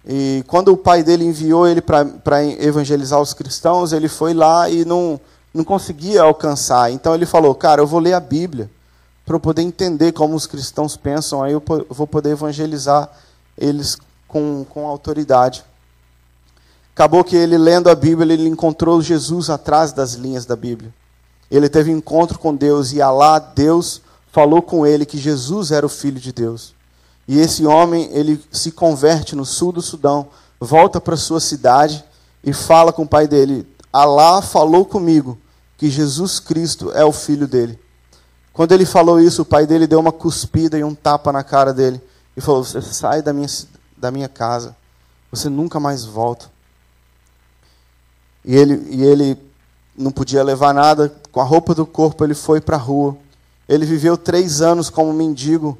E quando o pai dele enviou ele para evangelizar os cristãos, ele foi lá e não conseguia alcançar. Então ele falou, cara, eu vou ler a Bíblia para eu poder entender como os cristãos pensam, aí eu vou poder evangelizar eles com autoridade. Acabou que ele, lendo a Bíblia, ele encontrou Jesus atrás das linhas da Bíblia. Ele teve um encontro com Deus e Alá, Deus, falou com ele que Jesus era o Filho de Deus. E esse homem, ele se converte no sul do Sudão, volta para sua cidade e fala com o pai dele, Alá falou comigo que Jesus Cristo é o Filho dele. Quando ele falou isso, o pai dele deu uma cuspida e um tapa na cara dele e falou, você sai da minha casa, você nunca mais volta. E ele não podia levar nada, com a roupa do corpo ele foi para a rua. Ele viveu 3 anos como mendigo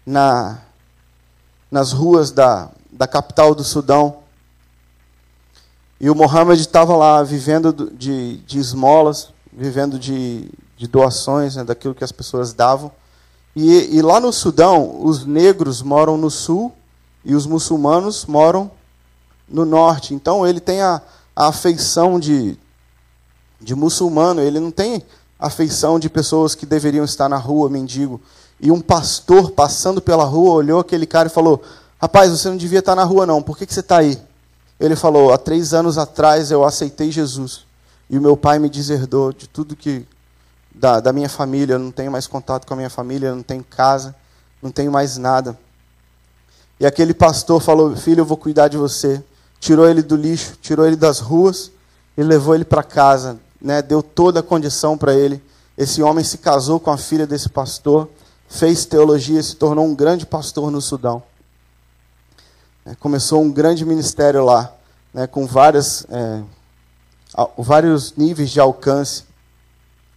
nas ruas da capital do Sudão. E o Mohammed estava lá vivendo de esmolas, vivendo de doações, né, daquilo que as pessoas davam. E lá no Sudão, os negros moram no sul e os muçulmanos moram no norte. Então ele tem a afeição de muçulmano, ele não tem afeição de pessoas que deveriam estar na rua, mendigo. E um pastor passando pela rua olhou aquele cara e falou, rapaz, você não devia estar na rua não, por que você está aí? Ele falou, há 3 anos atrás eu aceitei Jesus, e o meu pai me deserdou de tudo da minha família, eu não tenho mais contato com a minha família, eu não tenho casa, não tenho mais nada. E aquele pastor falou, filho, eu vou cuidar de você. Tirou ele do lixo, tirou ele das ruas e levou ele para casa, né? Deu toda a condição para ele. Esse homem se casou com a filha desse pastor, fez teologia, se tornou um grande pastor no Sudão. Começou um grande ministério lá, né? Com vários níveis de alcance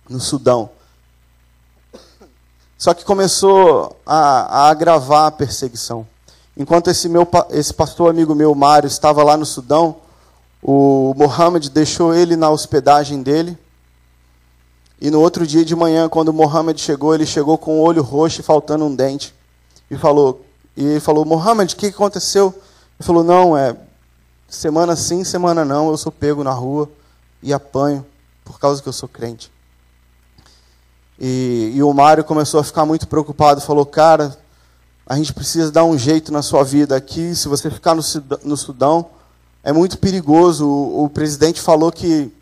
no Sudão. Só que começou a agravar a perseguição. enquanto esse pastor amigo meu, Mário, estava lá no Sudão, o Mohammed deixou ele na hospedagem dele. E no outro dia de manhã, quando o Mohammed chegou, ele chegou com o olho roxo e faltando um dente. E ele falou, Mohammed, o que aconteceu? Ele falou, não, semana sim, semana não, eu sou pego na rua e apanho, por causa que eu sou crente. E o Mário começou a ficar muito preocupado, falou, cara, a gente precisa dar um jeito na sua vida aqui, se você ficar no Sudão, é muito perigoso. O presidente falou que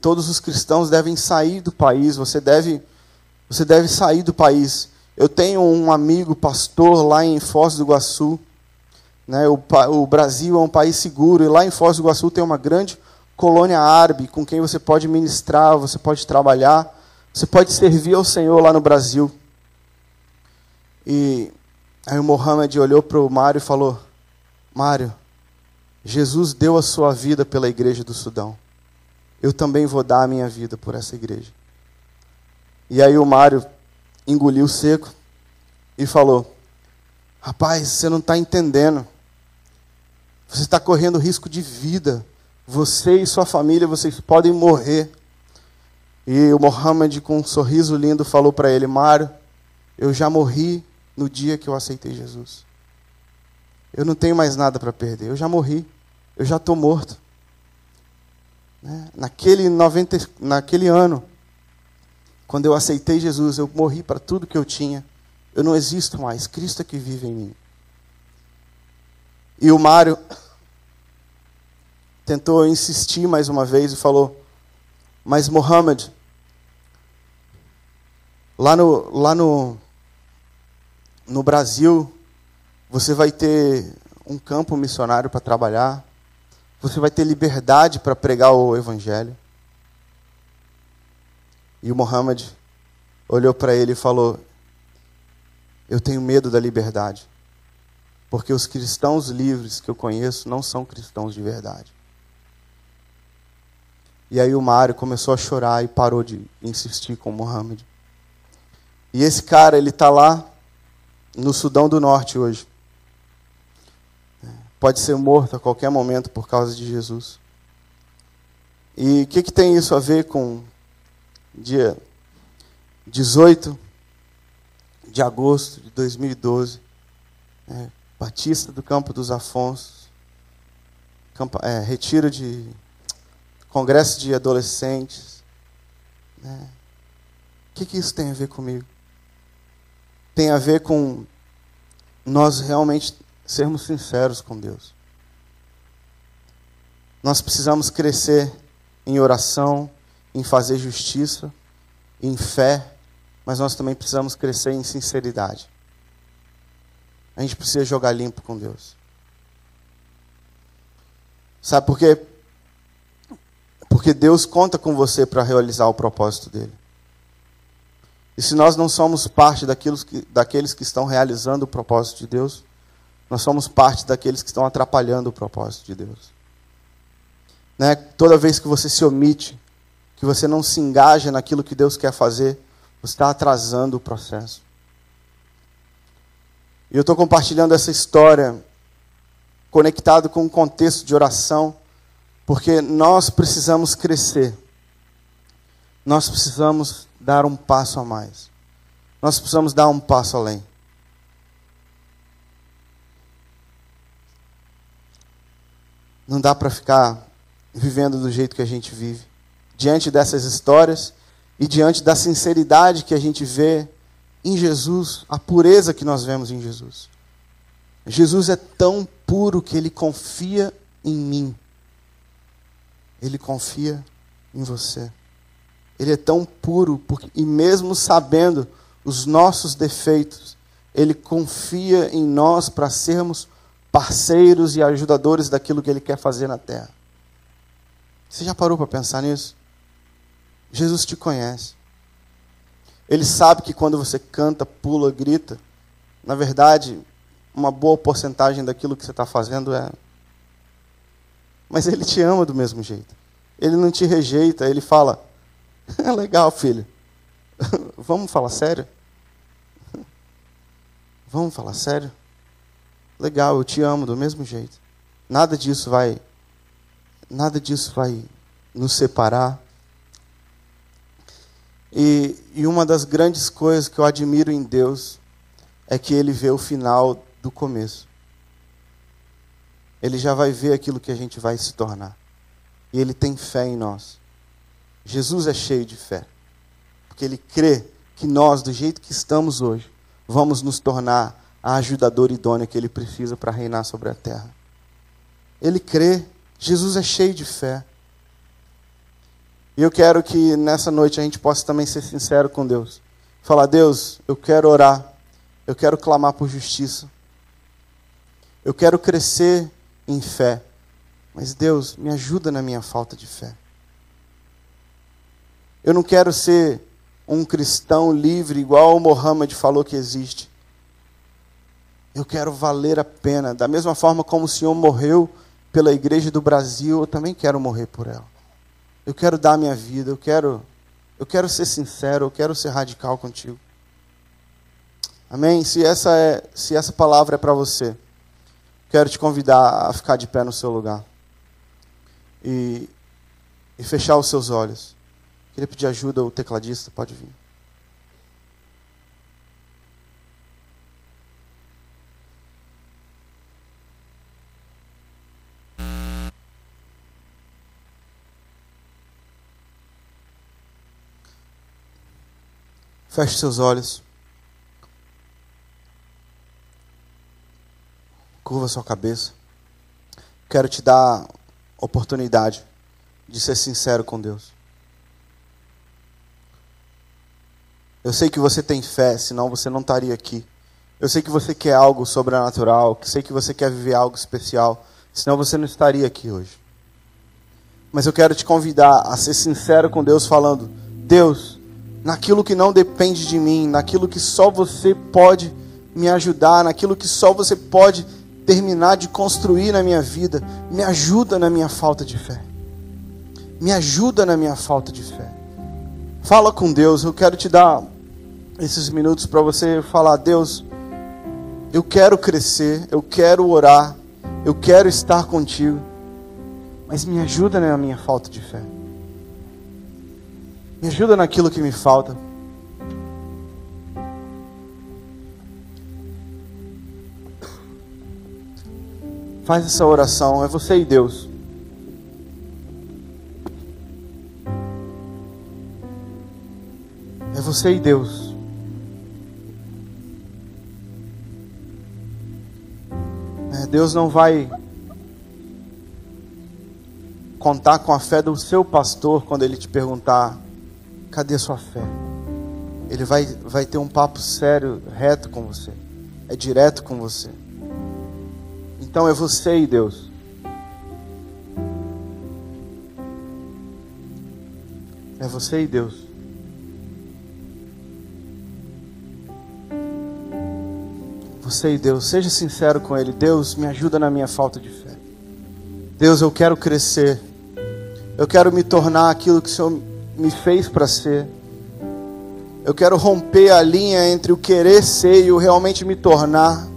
todos os cristãos devem sair do país, você deve sair do país. Eu tenho um amigo pastor lá em Foz do Iguaçu, né? O Brasil é um país seguro, e lá em Foz do Iguaçu tem uma grande colônia árabe com quem você pode ministrar, você pode trabalhar, você pode servir ao Senhor lá no Brasil. E aí o Mohammed olhou para o Mário e falou, Mário, Jesus deu a sua vida pela igreja do Sudão. Eu também vou dar a minha vida por essa igreja. E aí o Mário engoliu seco e falou, rapaz, você não está entendendo. Você está correndo risco de vida. Você e sua família, vocês podem morrer. E o Mohammed, com um sorriso lindo, falou para ele, Mário, eu já morri no dia que eu aceitei Jesus. Eu não tenho mais nada para perder. Eu já morri. Eu já estou morto. Naquele ano, quando eu aceitei Jesus, eu morri para tudo que eu tinha. Eu não existo mais. Cristo é que vive em mim. E o Mário tentou insistir mais uma vez e falou, mas Mohammed, lá no Brasil, você vai ter um campo missionário para trabalhar, você vai ter liberdade para pregar o Evangelho. E o Mohammed olhou para ele e falou, eu tenho medo da liberdade, porque os cristãos livres que eu conheço não são cristãos de verdade. E aí o Mário começou a chorar e parou de insistir com o Mohammed. E esse cara, ele está lá no Sudão do Norte hoje. Pode ser morto a qualquer momento por causa de Jesus. E o que tem isso a ver com dia 18 de agosto de 2012, Batista do Campo dos Afonsos, retiro de congresso de adolescentes. O que isso tem a ver comigo? Tem a ver com nós realmente sermos sinceros com Deus. Nós precisamos crescer em oração, em fazer justiça, em fé, mas nós também precisamos crescer em sinceridade. A gente precisa jogar limpo com Deus. Sabe por quê? Porque Deus conta com você para realizar o propósito dele. E se nós não somos parte daqueles que estão realizando o propósito de Deus, nós somos parte daqueles que estão atrapalhando o propósito de Deus. Toda vez que você se omite, que você não se engaja naquilo que Deus quer fazer, você está atrasando o processo. E eu estou compartilhando essa história conectado com um contexto de oração, porque nós precisamos crescer. Nós precisamos dar um passo a mais. Nós precisamos dar um passo além. Não dá para ficar vivendo do jeito que a gente vive. Diante dessas histórias e diante da sinceridade que a gente vê em Jesus, a pureza que nós vemos em Jesus. Jesus é tão puro que Ele confia em mim. Ele confia em você. Ele é tão puro, e mesmo sabendo os nossos defeitos, Ele confia em nós para sermos parceiros e ajudadores daquilo que Ele quer fazer na terra. Você já parou para pensar nisso? Jesus te conhece. Ele sabe que quando você canta, pula, grita, na verdade, uma boa porcentagem daquilo que você está fazendo é... Mas Ele te ama do mesmo jeito. Ele não te rejeita, Ele fala, é legal, filho. Vamos falar sério? Vamos falar sério? legal, eu te amo do mesmo jeito. Nada disso vai nos separar. E uma das grandes coisas que eu admiro em Deus é que Ele vê o final do começo. Ele já vai ver aquilo que a gente vai se tornar. E Ele tem fé em nós. Jesus é cheio de fé. Porque Ele crê que nós, do jeito que estamos hoje, vamos nos tornar a ajudadora idônea que Ele precisa para reinar sobre a terra. Ele crê. Jesus é cheio de fé. E eu quero que nessa noite a gente possa também ser sincero com Deus. Falar, Deus, eu quero orar. Eu quero clamar por justiça. Eu quero crescer em fé. Mas Deus, me ajuda na minha falta de fé. Eu não quero ser um cristão livre, igual o Mohammed falou que existe. Eu quero valer a pena. Da mesma forma como o Senhor morreu pela igreja do Brasil, eu também quero morrer por ela. Eu quero dar minha vida, eu quero ser sincero, eu quero ser radical contigo. Amém? Se essa palavra é para você, quero te convidar a ficar de pé no seu lugar. E fechar os seus olhos. Queria pedir ajuda ao tecladista, pode vir. Feche seus olhos. Curva sua cabeça. Quero te dar oportunidade de ser sincero com Deus. Eu sei que você tem fé, senão você não estaria aqui. Eu sei que você quer algo sobrenatural, sei que você quer viver algo especial, senão você não estaria aqui hoje. Mas eu quero te convidar a ser sincero com Deus, falando, Deus, naquilo que não depende de mim, naquilo que só você pode me ajudar, naquilo que só você pode terminar de construir na minha vida, me ajuda na minha falta de fé. Me ajuda na minha falta de fé. Fala com Deus, eu quero te dar esses minutos para você falar, Deus, eu quero crescer, eu quero orar, eu quero estar contigo, mas me ajuda na minha falta de fé. Me ajuda naquilo que me falta. Faz essa oração, é você e Deus. É você e Deus. Deus não vai contar com a fé do seu pastor quando ele te perguntar, cadê a sua fé? Ele vai ter um papo sério, reto com você. É direto com você. Então é você e Deus. É você e Deus. Você e Deus. Seja sincero com Ele. Deus, me ajuda na minha falta de fé. Deus, eu quero crescer. Eu quero me tornar aquilo que o Senhor me fez para ser. Eu quero romper a linha entre o querer ser e o realmente me tornar.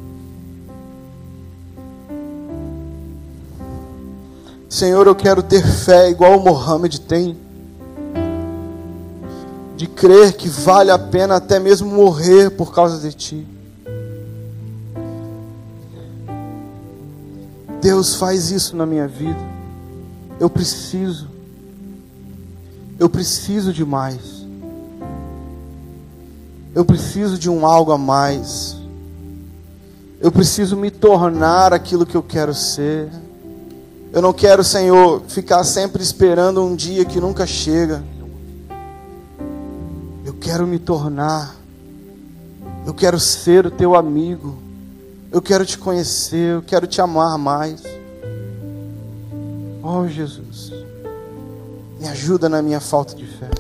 Senhor, eu quero ter fé igual o Mohammed tem. De crer que vale a pena até mesmo morrer por causa de Ti. Deus, faz isso na minha vida. Eu preciso de mais. Eu preciso de um algo a mais. Eu preciso me tornar aquilo que eu quero ser. Eu não quero, Senhor, ficar sempre esperando um dia que nunca chega. Eu quero me tornar. Eu quero ser o Teu amigo. Eu quero Te conhecer. Eu quero Te amar mais. Oh, Jesus. Me ajuda na minha falta de fé.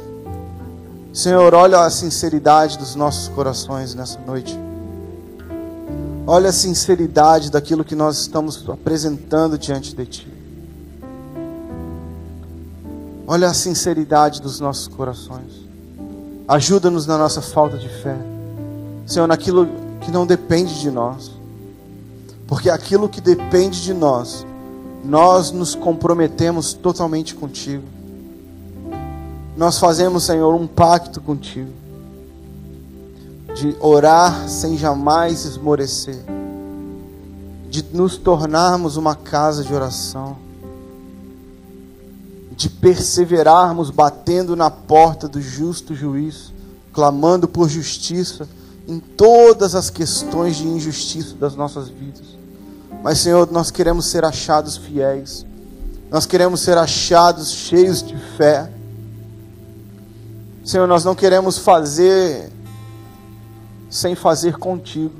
Senhor, olha a sinceridade dos nossos corações nessa noite. Olha a sinceridade daquilo que nós estamos apresentando diante de Ti. Olha a sinceridade dos nossos corações. Ajuda-nos na nossa falta de fé. Senhor, naquilo que não depende de nós. Porque aquilo que depende de nós, nós nos comprometemos totalmente contigo. Nós fazemos, Senhor, um pacto contigo, de orar sem jamais esmorecer, de nos tornarmos uma casa de oração, de perseverarmos batendo na porta do justo juiz, clamando por justiça em todas as questões de injustiça das nossas vidas. Mas, Senhor, nós queremos ser achados fiéis, nós queremos ser achados cheios de fé. Senhor, nós não queremos fazer sem fazer contigo,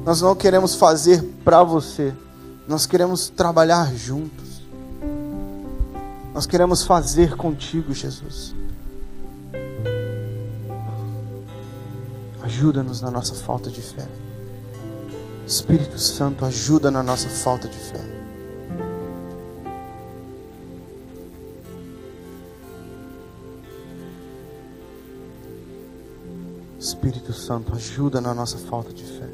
nós não queremos fazer para você, nós queremos trabalhar juntos, nós queremos fazer contigo, Jesus. Ajuda-nos na nossa falta de fé. Espírito Santo, ajuda na nossa falta de fé. Espírito Santo, ajuda na nossa falta de fé.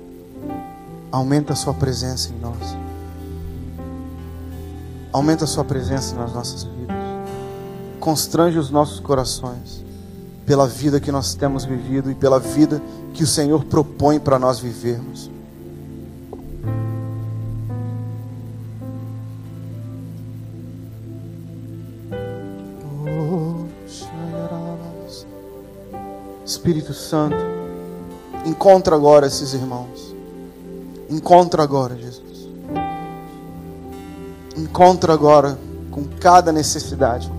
Aumenta a sua presença em nós. Aumenta a sua presença nas nossas vidas. Constrange os nossos corações pela vida que nós temos vivido e pela vida que o Senhor propõe para nós vivermos. Espírito Santo, encontra agora esses irmãos. Encontra agora, Jesus. Encontra agora com cada necessidade,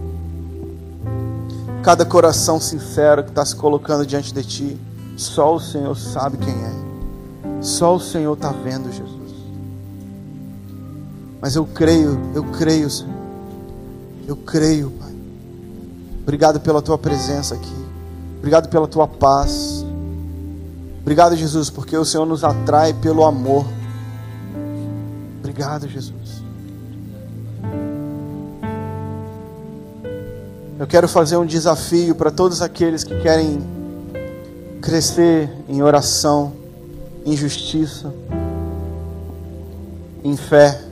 cada coração sincero que está se colocando diante de Ti. Só o Senhor sabe quem é. Só o Senhor está vendo, Jesus. Mas eu creio, Senhor. Eu creio, Pai. Obrigado pela Tua presença aqui. Obrigado pela Tua paz. Obrigado, Jesus, porque o Senhor nos atrai pelo amor. Obrigado, Jesus. Eu quero fazer um desafio para todos aqueles que querem crescer em oração, em justiça, em fé,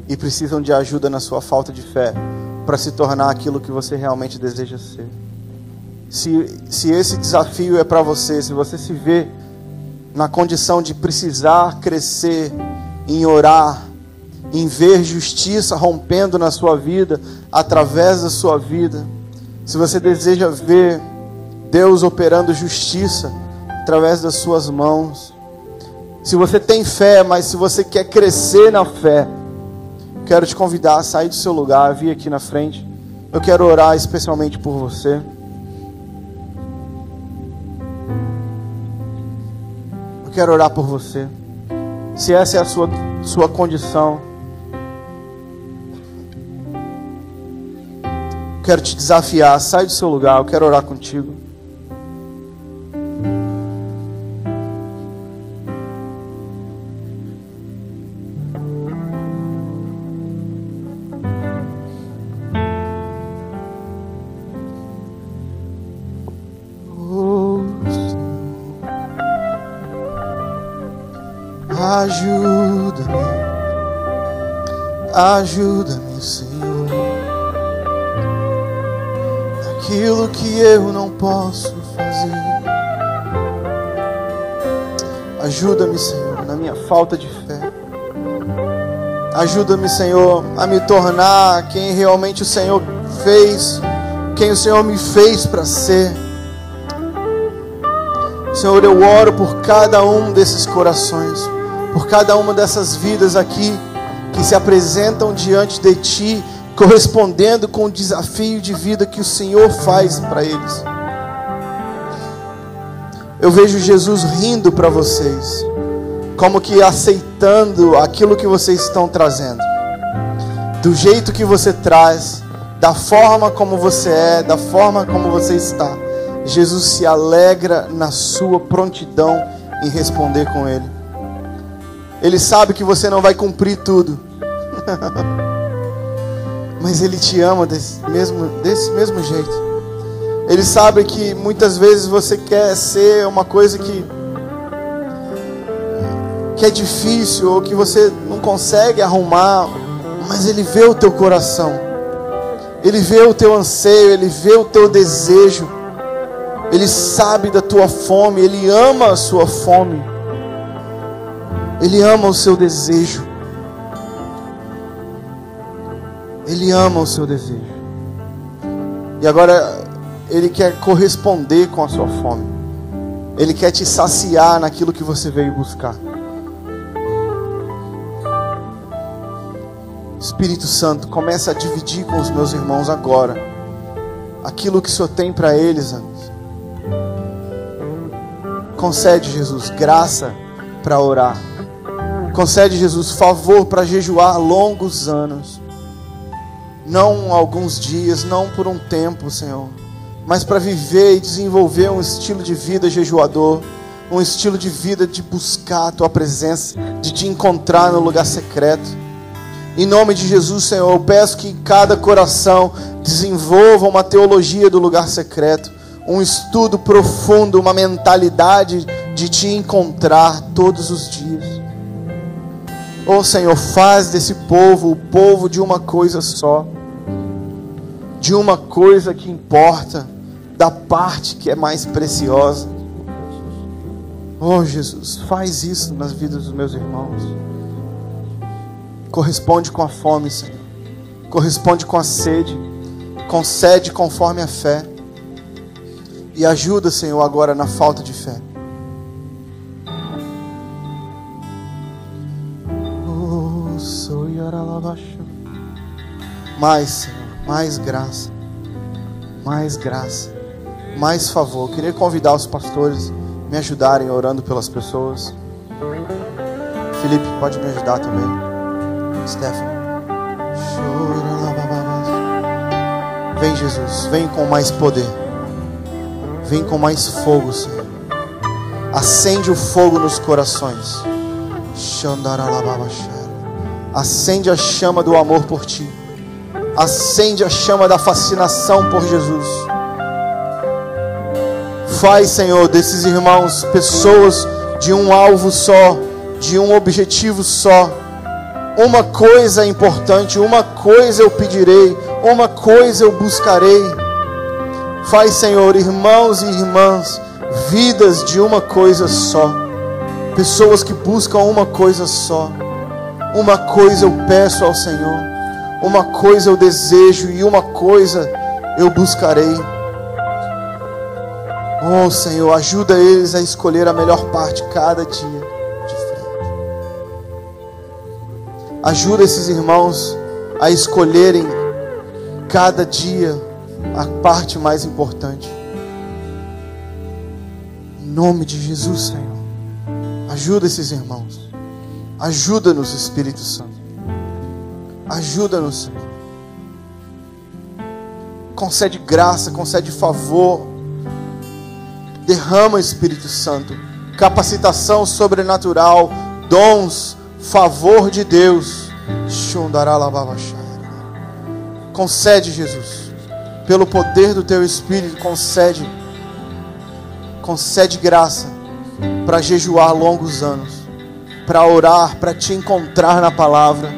e precisam de ajuda na sua falta de fé para se tornar aquilo que você realmente deseja ser. Se esse desafio é para você, se você se vê na condição de precisar crescer em orar, em ver justiça rompendo na sua vida, através da sua vida, se você deseja ver Deus operando justiça através das suas mãos, se você tem fé, mas se você quer crescer na fé, quero te convidar a sair do seu lugar, vir aqui na frente. Eu quero orar especialmente por você. Eu quero orar por você. Se essa é a sua condição, quero te desafiar, sai do seu lugar, eu quero orar contigo. Ajuda-me, Senhor, naquilo que eu não posso fazer. Ajuda-me, Senhor, na minha falta de fé. Ajuda-me, Senhor, a me tornar quem realmente o Senhor fez, quem o Senhor me fez para ser. Senhor, eu oro por cada um desses corações, por cada uma dessas vidas aqui que se apresentam diante de Ti, correspondendo com o desafio de vida que o Senhor faz para eles. Eu vejo Jesus rindo para vocês, como que aceitando aquilo que vocês estão trazendo, do jeito que você traz, da forma como você é, da forma como você está. Jesus se alegra na sua prontidão em responder com Ele. Ele sabe que você não vai cumprir tudo, mas Ele te ama desse mesmo jeito. Ele sabe que muitas vezes você quer ser uma coisa que que é difícil ou que você não consegue arrumar, mas Ele vê o teu coração, Ele vê o teu anseio, Ele vê o teu desejo, Ele sabe da tua fome, Ele ama a sua fome, Ele ama o seu desejo, Ele ama o seu desejo. E agora Ele quer corresponder com a sua fome. Ele quer te saciar naquilo que você veio buscar. Espírito Santo, começa a dividir com os meus irmãos agora aquilo que o Senhor tem para eles antes. Concede, Jesus, graça para orar. Concede, Jesus, favor para jejuar longos anos. Não alguns dias, não por um tempo, Senhor, mas para viver e desenvolver um estilo de vida jejuador, um estilo de vida de buscar a Tua presença, de Te encontrar no lugar secreto. Em nome de Jesus, Senhor, eu peço que cada coração desenvolva uma teologia do lugar secreto, um estudo profundo, uma mentalidade de Te encontrar todos os dias. Oh Senhor, faz desse povo o povo de uma coisa só, de uma coisa que importa, da parte que é mais preciosa. Oh Jesus, faz isso nas vidas dos meus irmãos. Corresponde com a fome, Senhor. Corresponde com a sede. Concede conforme a fé. E ajuda, Senhor, agora na falta de fé. Mais, Senhor, mais graça. Mais graça. Mais favor. Eu queria convidar os pastores a me ajudarem orando pelas pessoas. Felipe, pode me ajudar também. Stephanie. Vem, Jesus, vem com mais poder. Vem com mais fogo, Senhor. Acende o fogo nos corações. Acende a chama do amor por Ti. Acende a chama da fascinação por Jesus. Faz, Senhor, desses irmãos pessoas de um alvo só, de um objetivo só. Uma coisa é importante, uma coisa eu pedirei, uma coisa eu buscarei. Faz, Senhor, irmãos e irmãs, vidas de uma coisa só. Pessoas que buscam uma coisa só. Uma coisa eu peço ao Senhor, uma coisa eu desejo e uma coisa eu buscarei. Oh Senhor, ajuda eles a escolher a melhor parte cada dia. Ajuda esses irmãos a escolherem cada dia a parte mais importante. Em nome de Jesus, Senhor. Ajuda esses irmãos. Ajuda-nos, Espírito Santo. Ajuda-nos, Senhor. Concede graça, concede favor. Derrama, Espírito Santo, capacitação sobrenatural, dons, favor de Deus. Concede, Jesus, pelo poder do Teu Espírito, concede graça para jejuar longos anos, para orar, para Te encontrar na palavra,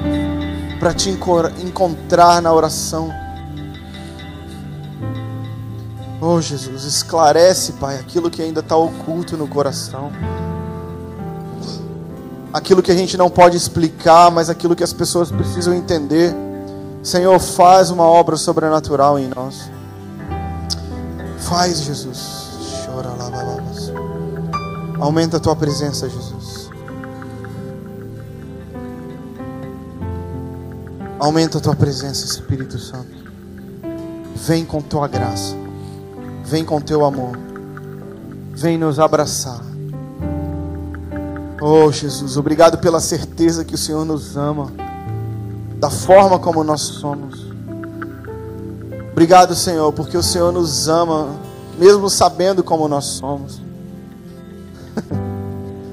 para Te encontrar na oração. Oh Jesus, esclarece, Pai, aquilo que ainda está oculto no coração. Aquilo que a gente não pode explicar, mas aquilo que as pessoas precisam entender. Senhor, faz uma obra sobrenatural em nós. Faz, Jesus. Aumenta a Tua presença, Jesus. Aumenta a Tua presença, Espírito Santo. Vem com Tua graça. Vem com Teu amor. Vem nos abraçar. Oh Jesus, obrigado pela certeza que o Senhor nos ama, da forma como nós somos. Obrigado, Senhor, porque o Senhor nos ama, mesmo sabendo como nós somos.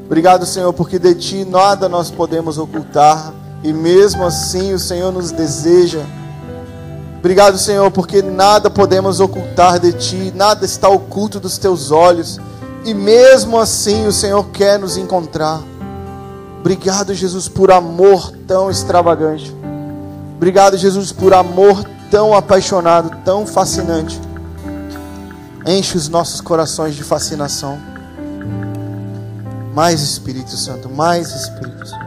Obrigado, Senhor, porque de Ti nada nós podemos ocultar, e mesmo assim o Senhor nos deseja. Obrigado, Senhor, porque nada podemos ocultar de Ti, nada está oculto dos Teus olhos, e mesmo assim o Senhor quer nos encontrar. Obrigado, Jesus, por amor tão extravagante. Obrigado, Jesus, por amor tão apaixonado, tão fascinante. Enche os nossos corações de fascinação. Mais Espírito Santo, mais Espírito Santo.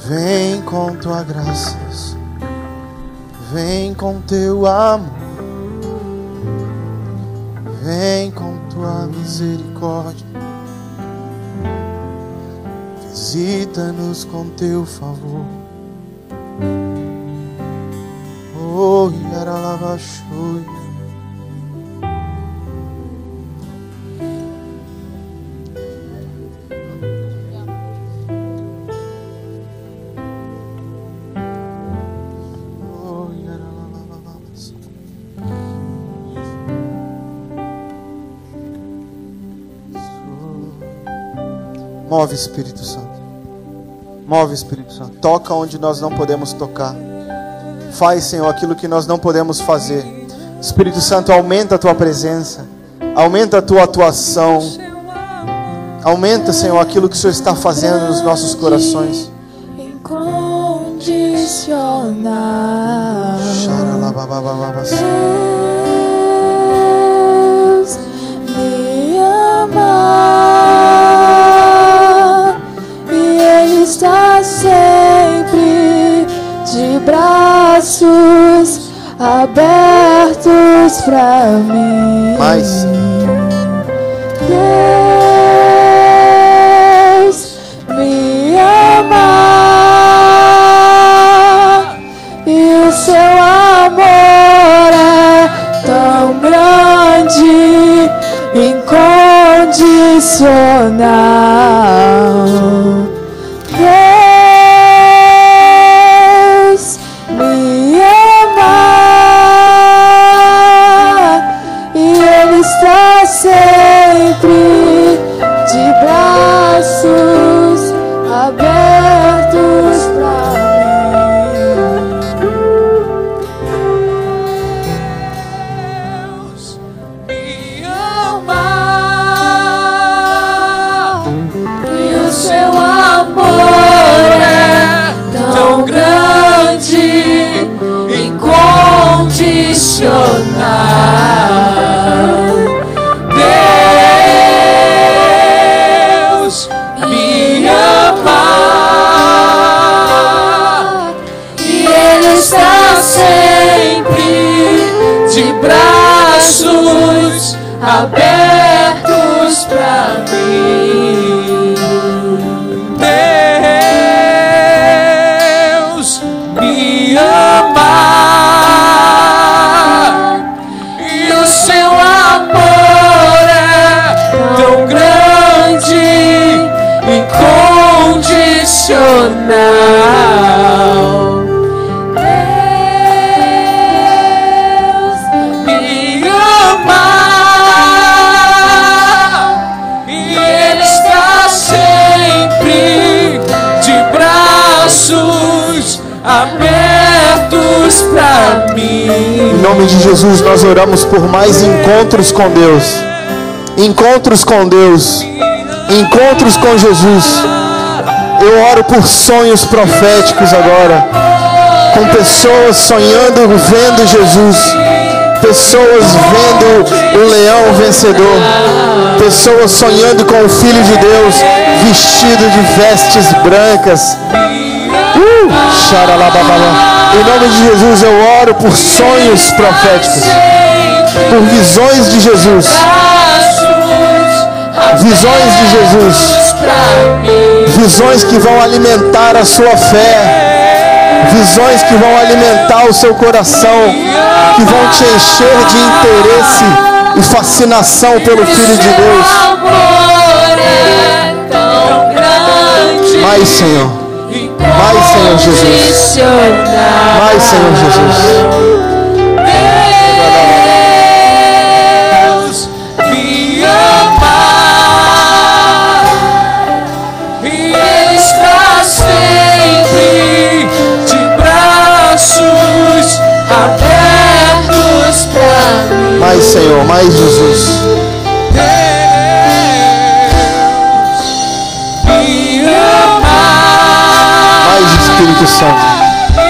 Vem com tua graça, vem com teu amor, vem com tua misericórdia, visita-nos com teu favor. Oh, Yaralabashui. Move, Espírito Santo. Move, Espírito Santo. Toca onde nós não podemos tocar. Faz, Senhor, aquilo que nós não podemos fazer. Espírito Santo, aumenta a tua presença. Aumenta a tua atuação. Aumenta, Senhor, aquilo que o Senhor está fazendo nos nossos corações. Incondicional. Deus me ama. Está sempre de braços abertos pra mim. Mais. Deus me ama e o seu amor é tão grande, incondicional. Deus me ama e Ele está sempre de braços abertos pra mim. Deus me ama e o seu amor é tão grande, incondicional. Deus me ama e Ele está sempre de braços abertos pra mim. Deus me ama e o seu amor é tão grande, incondicional. Deus me ama e Ele está sempre de braços abertos pra mim. Em nome de Jesus, nós oramos por mais encontros com Deus. Encontros com Deus. Encontros com Jesus. Eu oro por sonhos proféticos agora. Com pessoas sonhando, vendo Jesus. Pessoas vendo o leão vencedor. Pessoas sonhando com o Filho de Deus vestido de vestes brancas. Em nome de Jesus eu oro por sonhos proféticos, por visões de Jesus, visões de Jesus, visões que vão alimentar a sua fé, visões que vão alimentar o seu coração, que vão te encher de interesse e fascinação pelo Filho de Deus. Mais, Senhor. Mais, Senhor Jesus. Mais, Senhor Jesus. Deus me ama e Ele está sempre de braços abertos mais, Jesus. Mais, Espírito Santo.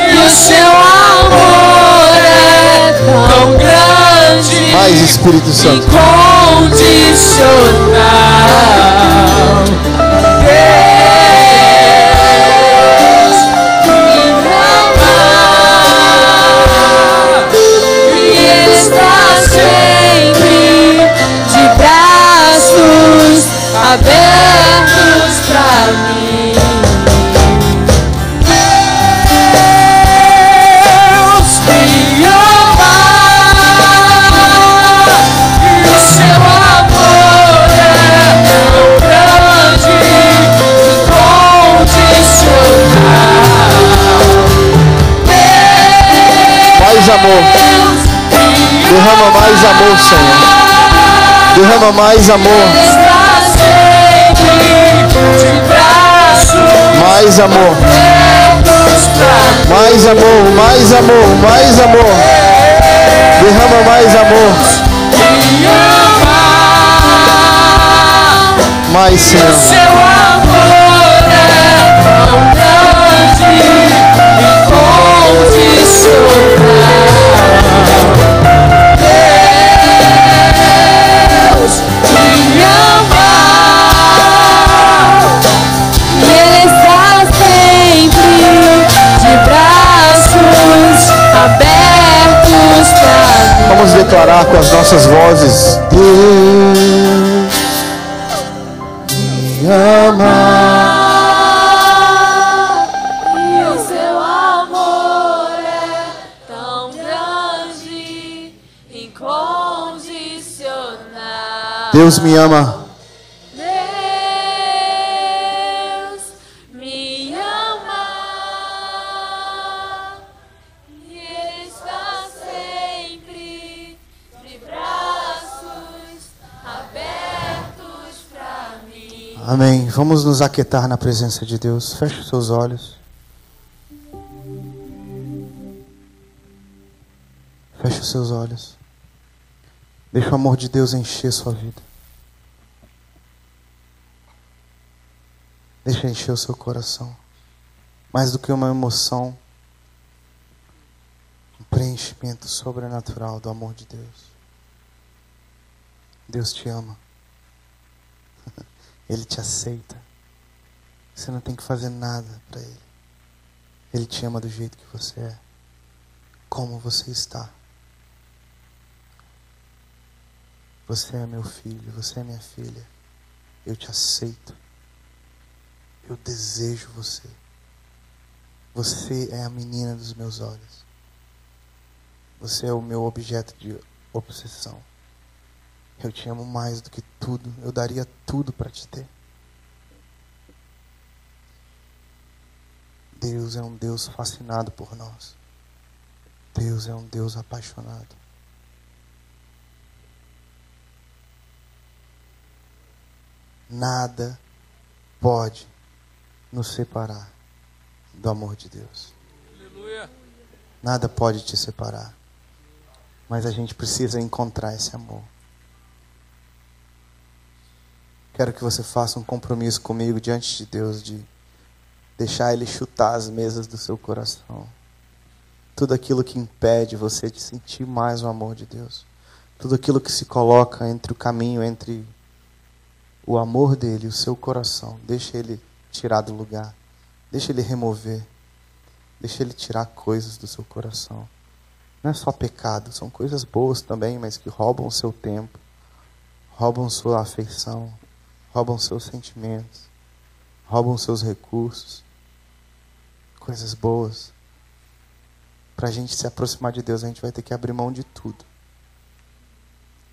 E o seu amor é tão grande, mais, Espírito Santo, incondicional. Deus me ama e está sempre de braços abertos pra mim. mais amor. Derrama mais amor, Senhor. Derrama mais amor. Mais amor. Mais amor, mais amor, mais amor. Derrama mais amor. Mais, Senhor. Seu amor é tão grande, incondicional. Deus me ama e Ele está sempre de braços abertos pra mim. Vamos declarar com as nossas vozes. Deus me ama. Deus me ama. Deus me ama e Ele está sempre de braços abertos pra mim. Amém. Vamos nos aquietar na presença de Deus. Feche os seus olhos. Feche os seus olhos. Deixa o amor de Deus encher sua vida. Deixa encher o seu coração. Mais do que uma emoção, um preenchimento sobrenatural do amor de Deus. Deus te ama. Ele te aceita. Você não tem que fazer nada para Ele. Ele te ama do jeito que você é. Como você está. Você é meu filho, você é minha filha. Eu te aceito. Eu desejo você. Você é a menina dos meus olhos. Você é o meu objeto de obsessão. Eu te amo mais do que tudo. Eu daria tudo para te ter. Deus é um Deus fascinado por nós. Deus é um Deus apaixonado. Nada pode nos separar do amor de Deus. Aleluia. Nada pode te separar. Mas a gente precisa encontrar esse amor. Quero que você faça um compromisso comigo diante de Deus de deixar Ele chutar as mesas do seu coração. Tudo aquilo que impede você de sentir mais o amor de Deus. Tudo aquilo que se coloca entre o caminho, entre o amor dele e o seu coração. Deixa Ele tirar do lugar. Deixa Ele remover. Deixa Ele tirar coisas do seu coração. Não é só pecado, são coisas boas também, mas que roubam o seu tempo, roubam sua afeição, roubam seus sentimentos, roubam seus recursos. Coisas boas. Para a gente se aproximar de Deus, a gente vai ter que abrir mão de tudo.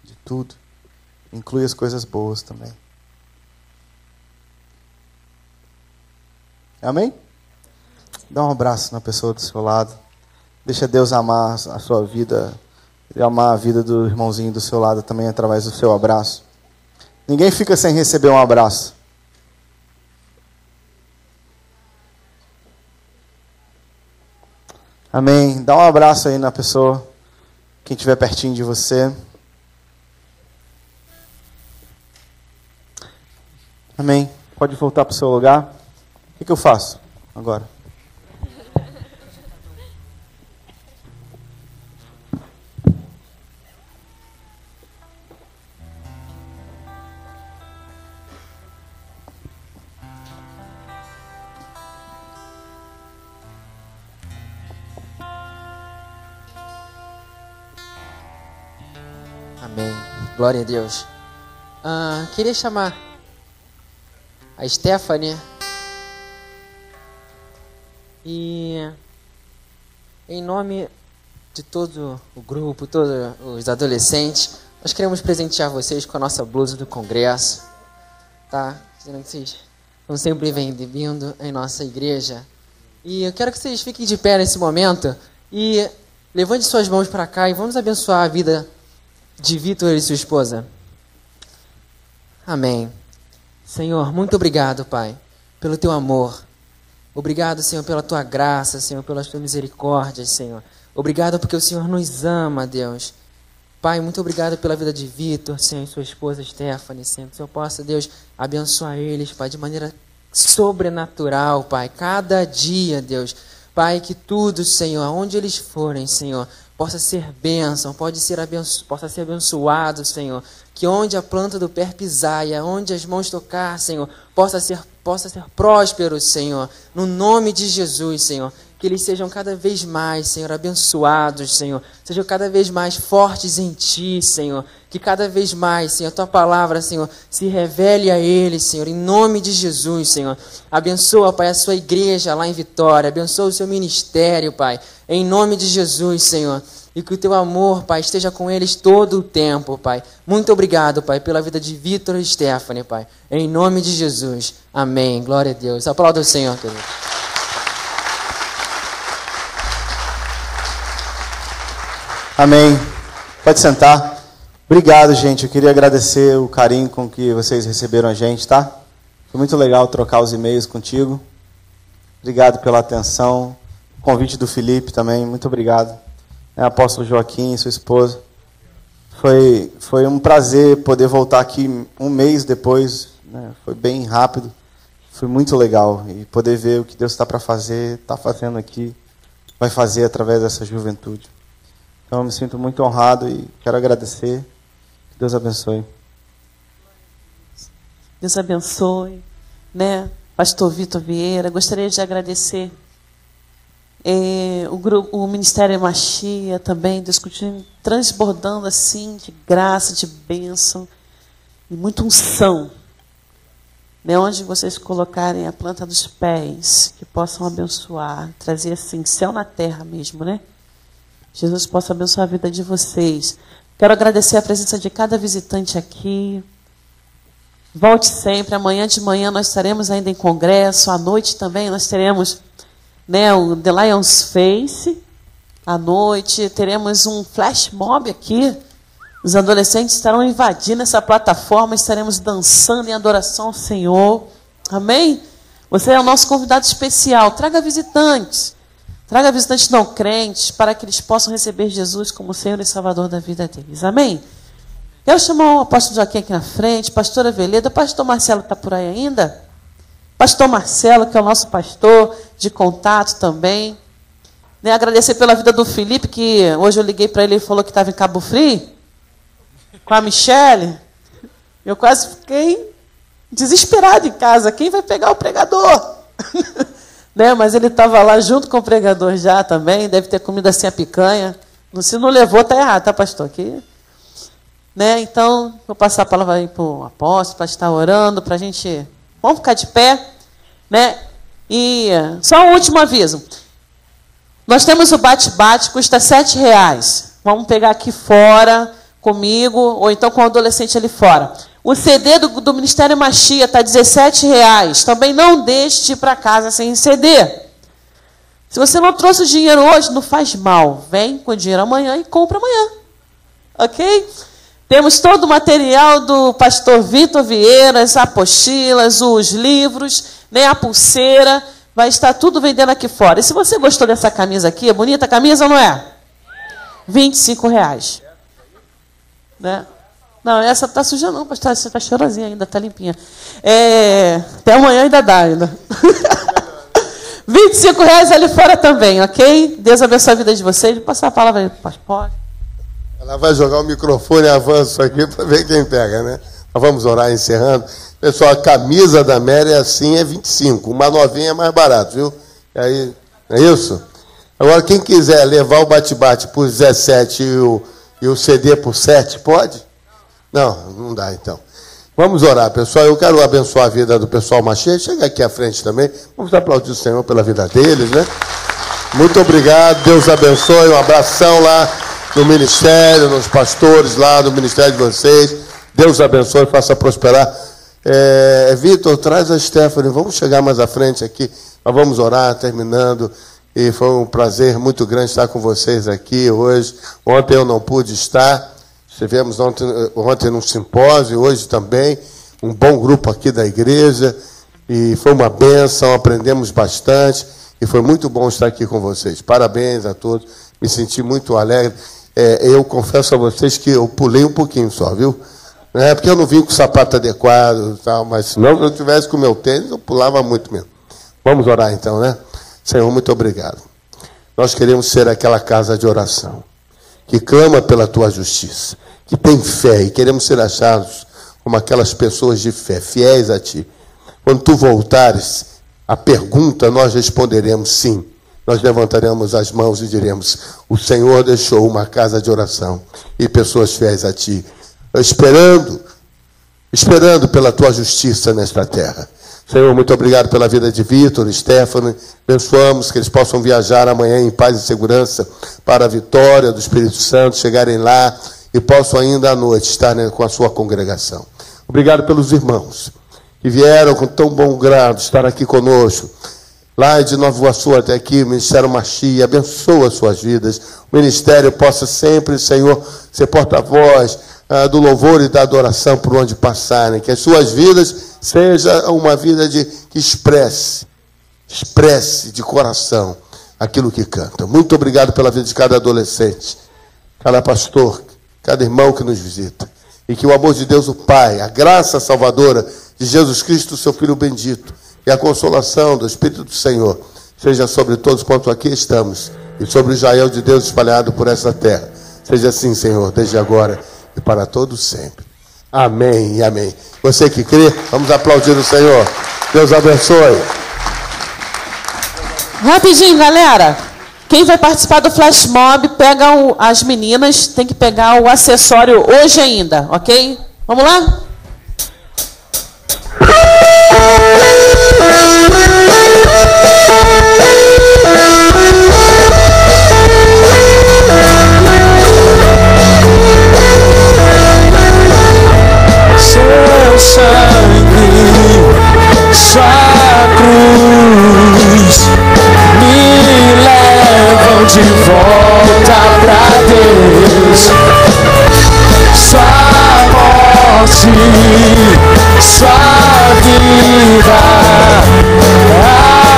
De tudo. Inclui as coisas boas também. Amém? Dá um abraço na pessoa do seu lado. Deixa Deus amar a sua vida e amar a vida do irmãozinho do seu lado também através do seu abraço. Ninguém fica sem receber um abraço. Amém. Dá um abraço aí na pessoa, quem estiver pertinho de você. Amém. Pode voltar para o seu lugar. O que eu faço agora? Amém. Glória a Deus. Queria chamar a Stephanie. E em nome de todo o grupo, todos os adolescentes, nós queremos presentear vocês com a nossa blusa do congresso. Tá? Dizendo que vocês são sempre bem-vindos em nossa igreja. E eu quero que vocês fiquem de pé nesse momento e levante suas mãos para cá e vamos abençoar a vida de Vitor e sua esposa. Amém. Senhor, muito obrigado, Pai, pelo teu amor. Obrigado, Senhor, pela tua graça, Senhor, pelas tuas misericórdias, Senhor. Obrigado porque o Senhor nos ama, Deus. Pai, muito obrigado pela vida de Vitor, Senhor, e sua esposa Stephanie, Senhor. Que o Senhor possa, Deus, abençoar eles, Pai, de maneira sobrenatural, Pai. Cada dia, Deus. Pai, que tudo, Senhor, aonde eles forem, Senhor, possa ser bênção, possa ser abençoado, Senhor. Que onde a planta do pé pisar e aonde as mãos tocar, Senhor, possa ser próspero, Senhor. No nome de Jesus, Senhor. Que eles sejam cada vez mais, Senhor, abençoados, Senhor. Sejam cada vez mais fortes em Ti, Senhor. Que cada vez mais, Senhor, a Tua palavra, Senhor, se revele a eles, Senhor. Em nome de Jesus, Senhor. Abençoa, Pai, a sua igreja lá em Vitória. Abençoa o seu ministério, Pai. Em nome de Jesus, Senhor. E que o Teu amor, Pai, esteja com eles todo o tempo, Pai. Muito obrigado, Pai, pela vida de Vitor e Stephanie, Pai. Em nome de Jesus. Amém. Glória a Deus. Aplauda o Senhor, querido. Amém. Pode sentar. Obrigado, gente. Eu queria agradecer o carinho com que vocês receberam a gente, tá? Foi muito legal trocar os e-mails contigo. Obrigado pela atenção. O convite do Felipe também. Muito obrigado. Apóstolo Joaquim e sua esposa. Foi um prazer poder voltar aqui um mês depois. Né? Foi bem rápido. Foi muito legal. E poder ver o que Deus está para fazer, está fazendo aqui, vai fazer através dessa juventude. Então eu me sinto muito honrado e quero agradecer. Que Deus abençoe. Deus abençoe, né? Pastor Vitor Vieira, gostaria de agradecer o Ministério Machia também, Deus continua transbordando assim de graça, de bênção e muita unção, né? Onde vocês colocarem a planta dos pés, que possam abençoar, trazer assim, céu na terra mesmo, né? Jesus possa abençoar a vida de vocês. Quero agradecer a presença de cada visitante aqui. Volte sempre. Amanhã de manhã nós estaremos ainda em congresso. À noite também nós teremos, né, o The Lions Face. À noite teremos um flash mob aqui. Os adolescentes estarão invadindo essa plataforma. Estaremos dançando em adoração ao Senhor. Amém? Você é o nosso convidado especial. Traga visitantes. Traga visitantes não crentes para que eles possam receber Jesus como Senhor e Salvador da vida deles. Amém? Quero chamar o apóstolo Joaquim aqui na frente, pastora Veleda, o pastor Marcelo está por aí ainda? Pastor Marcelo, que é o nosso pastor de contato também. Né, agradecer pela vida do Felipe, que hoje eu liguei para ele e falou que estava em Cabo Frio, com a Michele. Eu quase fiquei desesperado em casa. Quem vai pegar o pregador? Né, mas ele estava lá junto com o pregador já também, deve ter comido assim a picanha. Se não levou, está errado, tá, pastor? Aqui, né, então, vou passar a palavra aí para o apóstolo, para estar orando, para a gente... Vamos ficar de pé, né? E só um último aviso. Nós temos o bate-bate, custa R$7. Vamos pegar aqui fora comigo, ou então com o adolescente ali fora. O CD do Ministério Machia está R$17. Também não deixe de ir para casa sem CD. Se você não trouxe o dinheiro hoje, não faz mal. Vem com o dinheiro amanhã e compra amanhã. Ok? Temos todo o material do pastor Vitor Vieira, as apostilas, os livros, né, a pulseira. Vai estar tudo vendendo aqui fora. E se você gostou dessa camisa aqui, é bonita a camisa ou não é? R$25. Né? Não, essa tá suja não, pastor. Você tá cheirosinha ainda, tá limpinha. Até amanhã ainda dá ainda. R$25 ali fora também, ok? Deus abençoe a vida de vocês. Vou passar a palavra aí para o pastor. Ela vai jogar o microfone em avanço aqui para ver quem pega, né? Nós vamos orar encerrando. Pessoal, a camisa da Mary assim é 25. Uma novinha é mais barato, viu? E aí, não é isso? Agora, quem quiser levar o bate-bate por 17 e o CD por 7, pode? Não dá então. Vamos orar, pessoal. Eu quero abençoar a vida do pessoal Machê. Chega aqui à frente também. Vamos aplaudir o Senhor pela vida deles, né? Muito obrigado. Deus abençoe. Um abração lá no ministério, nos pastores lá do ministério de vocês. Deus abençoe, faça prosperar. Vitor, traz a Stephanie. Vamos chegar mais à frente aqui. Nós vamos orar, terminando. E foi um prazer muito grande estar com vocês aqui hoje. Ontem eu não pude estar. Estivemos ontem num simpósio, hoje também, um bom grupo aqui da igreja, e foi uma bênção, aprendemos bastante, e foi muito bom estar aqui com vocês. Parabéns a todos, me senti muito alegre. Eu confesso a vocês que eu pulei um pouquinho só, viu? Porque eu não vim com o sapato adequado e tal, mas se não eu tivesse com o meu tênis, eu pulava muito mesmo. Vamos orar então, né? Senhor, muito obrigado. Nós queremos ser aquela casa de oração, que clama pela tua justiça, que tem fé, e queremos ser achados como aquelas pessoas de fé, fiéis a ti. Quando tu voltares, a pergunta nós responderemos sim. Nós levantaremos as mãos e diremos: o Senhor deixou uma casa de oração e pessoas fiéis a ti, esperando pela tua justiça nesta terra. Senhor, muito obrigado pela vida de Vitor e Stephanie. Abençoamos que eles possam viajar amanhã em paz e segurança para a vitória do Espírito Santo, chegarem lá e possam ainda à noite estar com a sua congregação. Obrigado pelos irmãos que vieram com tão bom grado estar aqui conosco. Lá de Nova Iguaçu até aqui, o Ministério Machia, abençoa as suas vidas. O ministério possa sempre, Senhor, ser porta-voz do louvor e da adoração por onde passarem. Que as suas vidas seja uma vida que expresse de coração aquilo que canta. Muito obrigado pela vida de cada adolescente, cada pastor, cada irmão que nos visita. E que o amor de Deus, o Pai, a graça salvadora de Jesus Cristo, seu Filho bendito, e a consolação do Espírito do Senhor seja sobre todos quanto aqui estamos, e sobre o Israel de Deus espalhado por essa terra. Seja assim, Senhor, desde agora e para todos sempre. Amém e amém. Você que crê, vamos aplaudir o Senhor. Deus abençoe. Rapidinho, galera. Quem vai participar do Flash Mob, pega as meninas, tem que pegar o acessório hoje ainda, ok? Vamos lá? Seu sangue, sua cruz me levam de volta pra Deus. Sua morte, sua vida,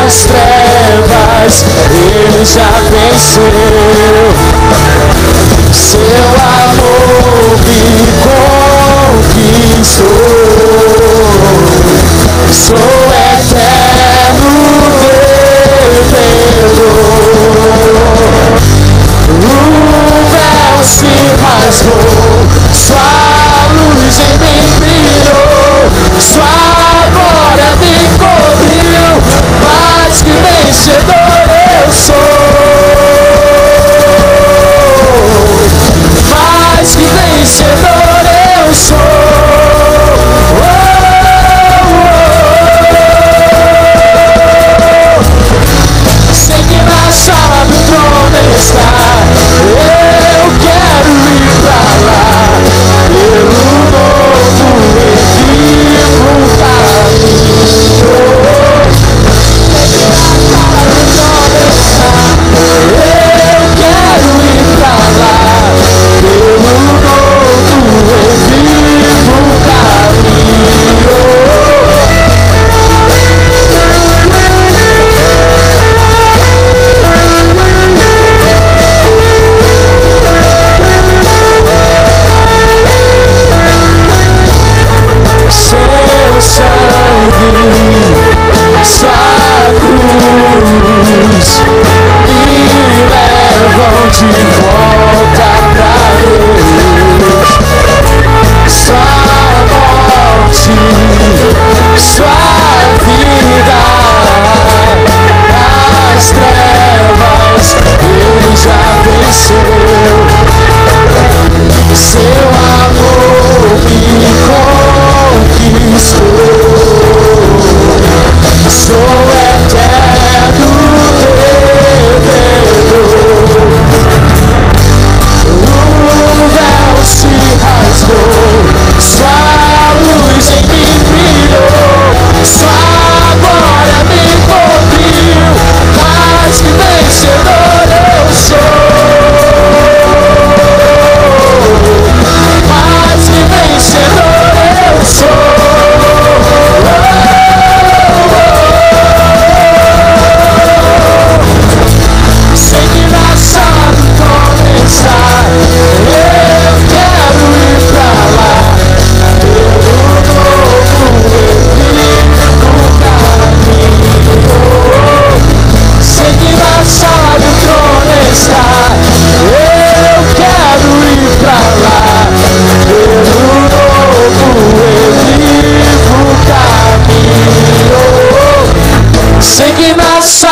as trevas ele já venceu. Seu amor me conquistou. Sou eterno devedor. O véu se rasgou, sua luz em mim brilhou, sua glória me cobriu, mais que vencedor eu sou, mais que vencedor eu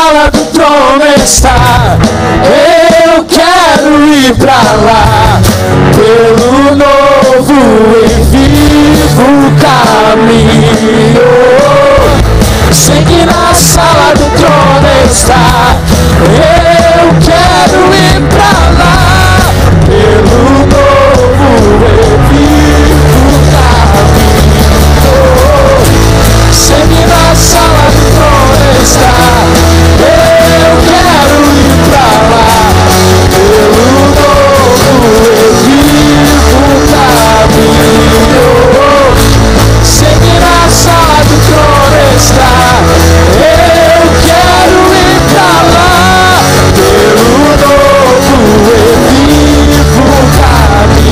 sala do trono está. Eu quero ir pra lá, pelo novo e vivo caminho. Sei que na sala do trono está. Eu quero ir pra lá, pelo novo e vivo caminho. Sei que na sala do trono está. Eu quero ir pra lá, pelo novo e vivo caminho. Sei que na sala do trono está. Eu quero ir pra lá, pelo novo e vivo caminho.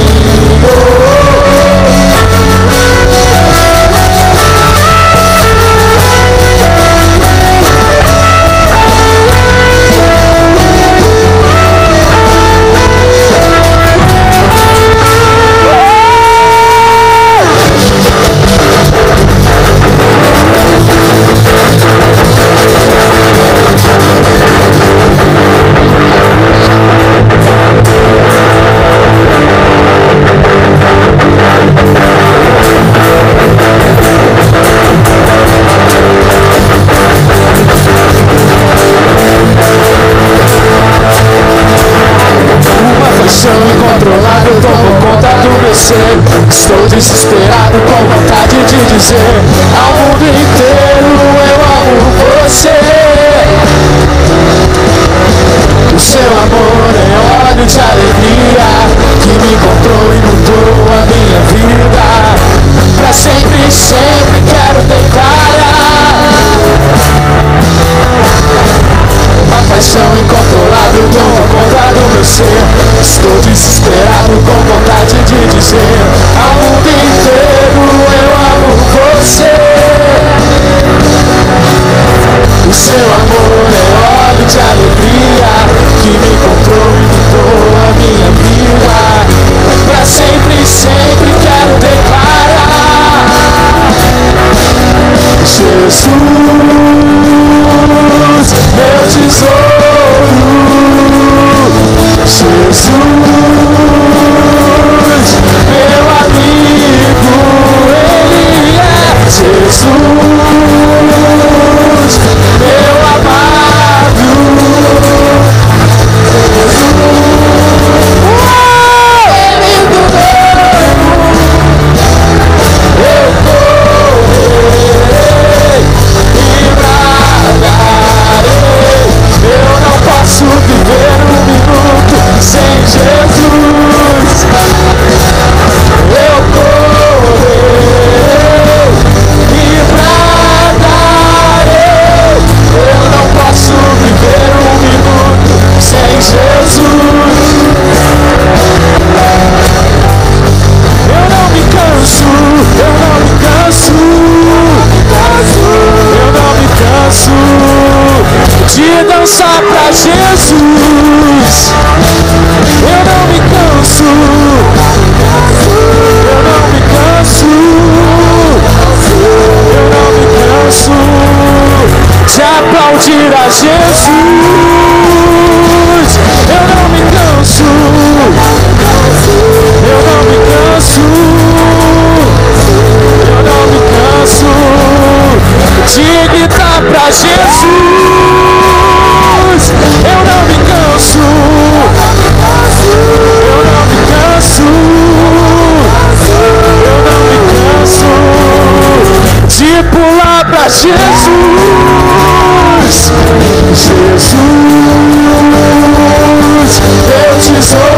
Incontrolável tomou conta do meu ser. Estou desesperado com vontade de dizer ao mundo inteiro: eu amo você. O seu amor é óleo de alegria que me encontrou e mudou a minha vida. Pra sempre, sempre quero declarar uma paixão incontrolável toma conta do meu ser. Estou desesperado com vontade de dizer ao mundo inteiro: eu amo você. O seu amor é óleo de alegria que me encontrou e mudou a minha vida. Pra sempre, sempre quero declarar: Jesus, meu tesouro. Jesus, meu amigo, Ele é. Jesus, meu amado. Ele do meu, eu correrei e bragarei. Eu não posso viver um minuto sem Jesus. Eu correrei e bragarei. Eu não posso viver um minuto sem Jesus. Eu não me canso, eu não me canso, eu não me canso de dançar pra Jesus. Eu não me canso, eu não me canso, eu não me canso de aplaudir a Jesus. Eu não me canso, eu não me canso, eu não me canso de gritar pra Jesus. Eu não me canso, eu não me canso, eu não me canso de pular pra Jesus. Jesus, meu tesouro.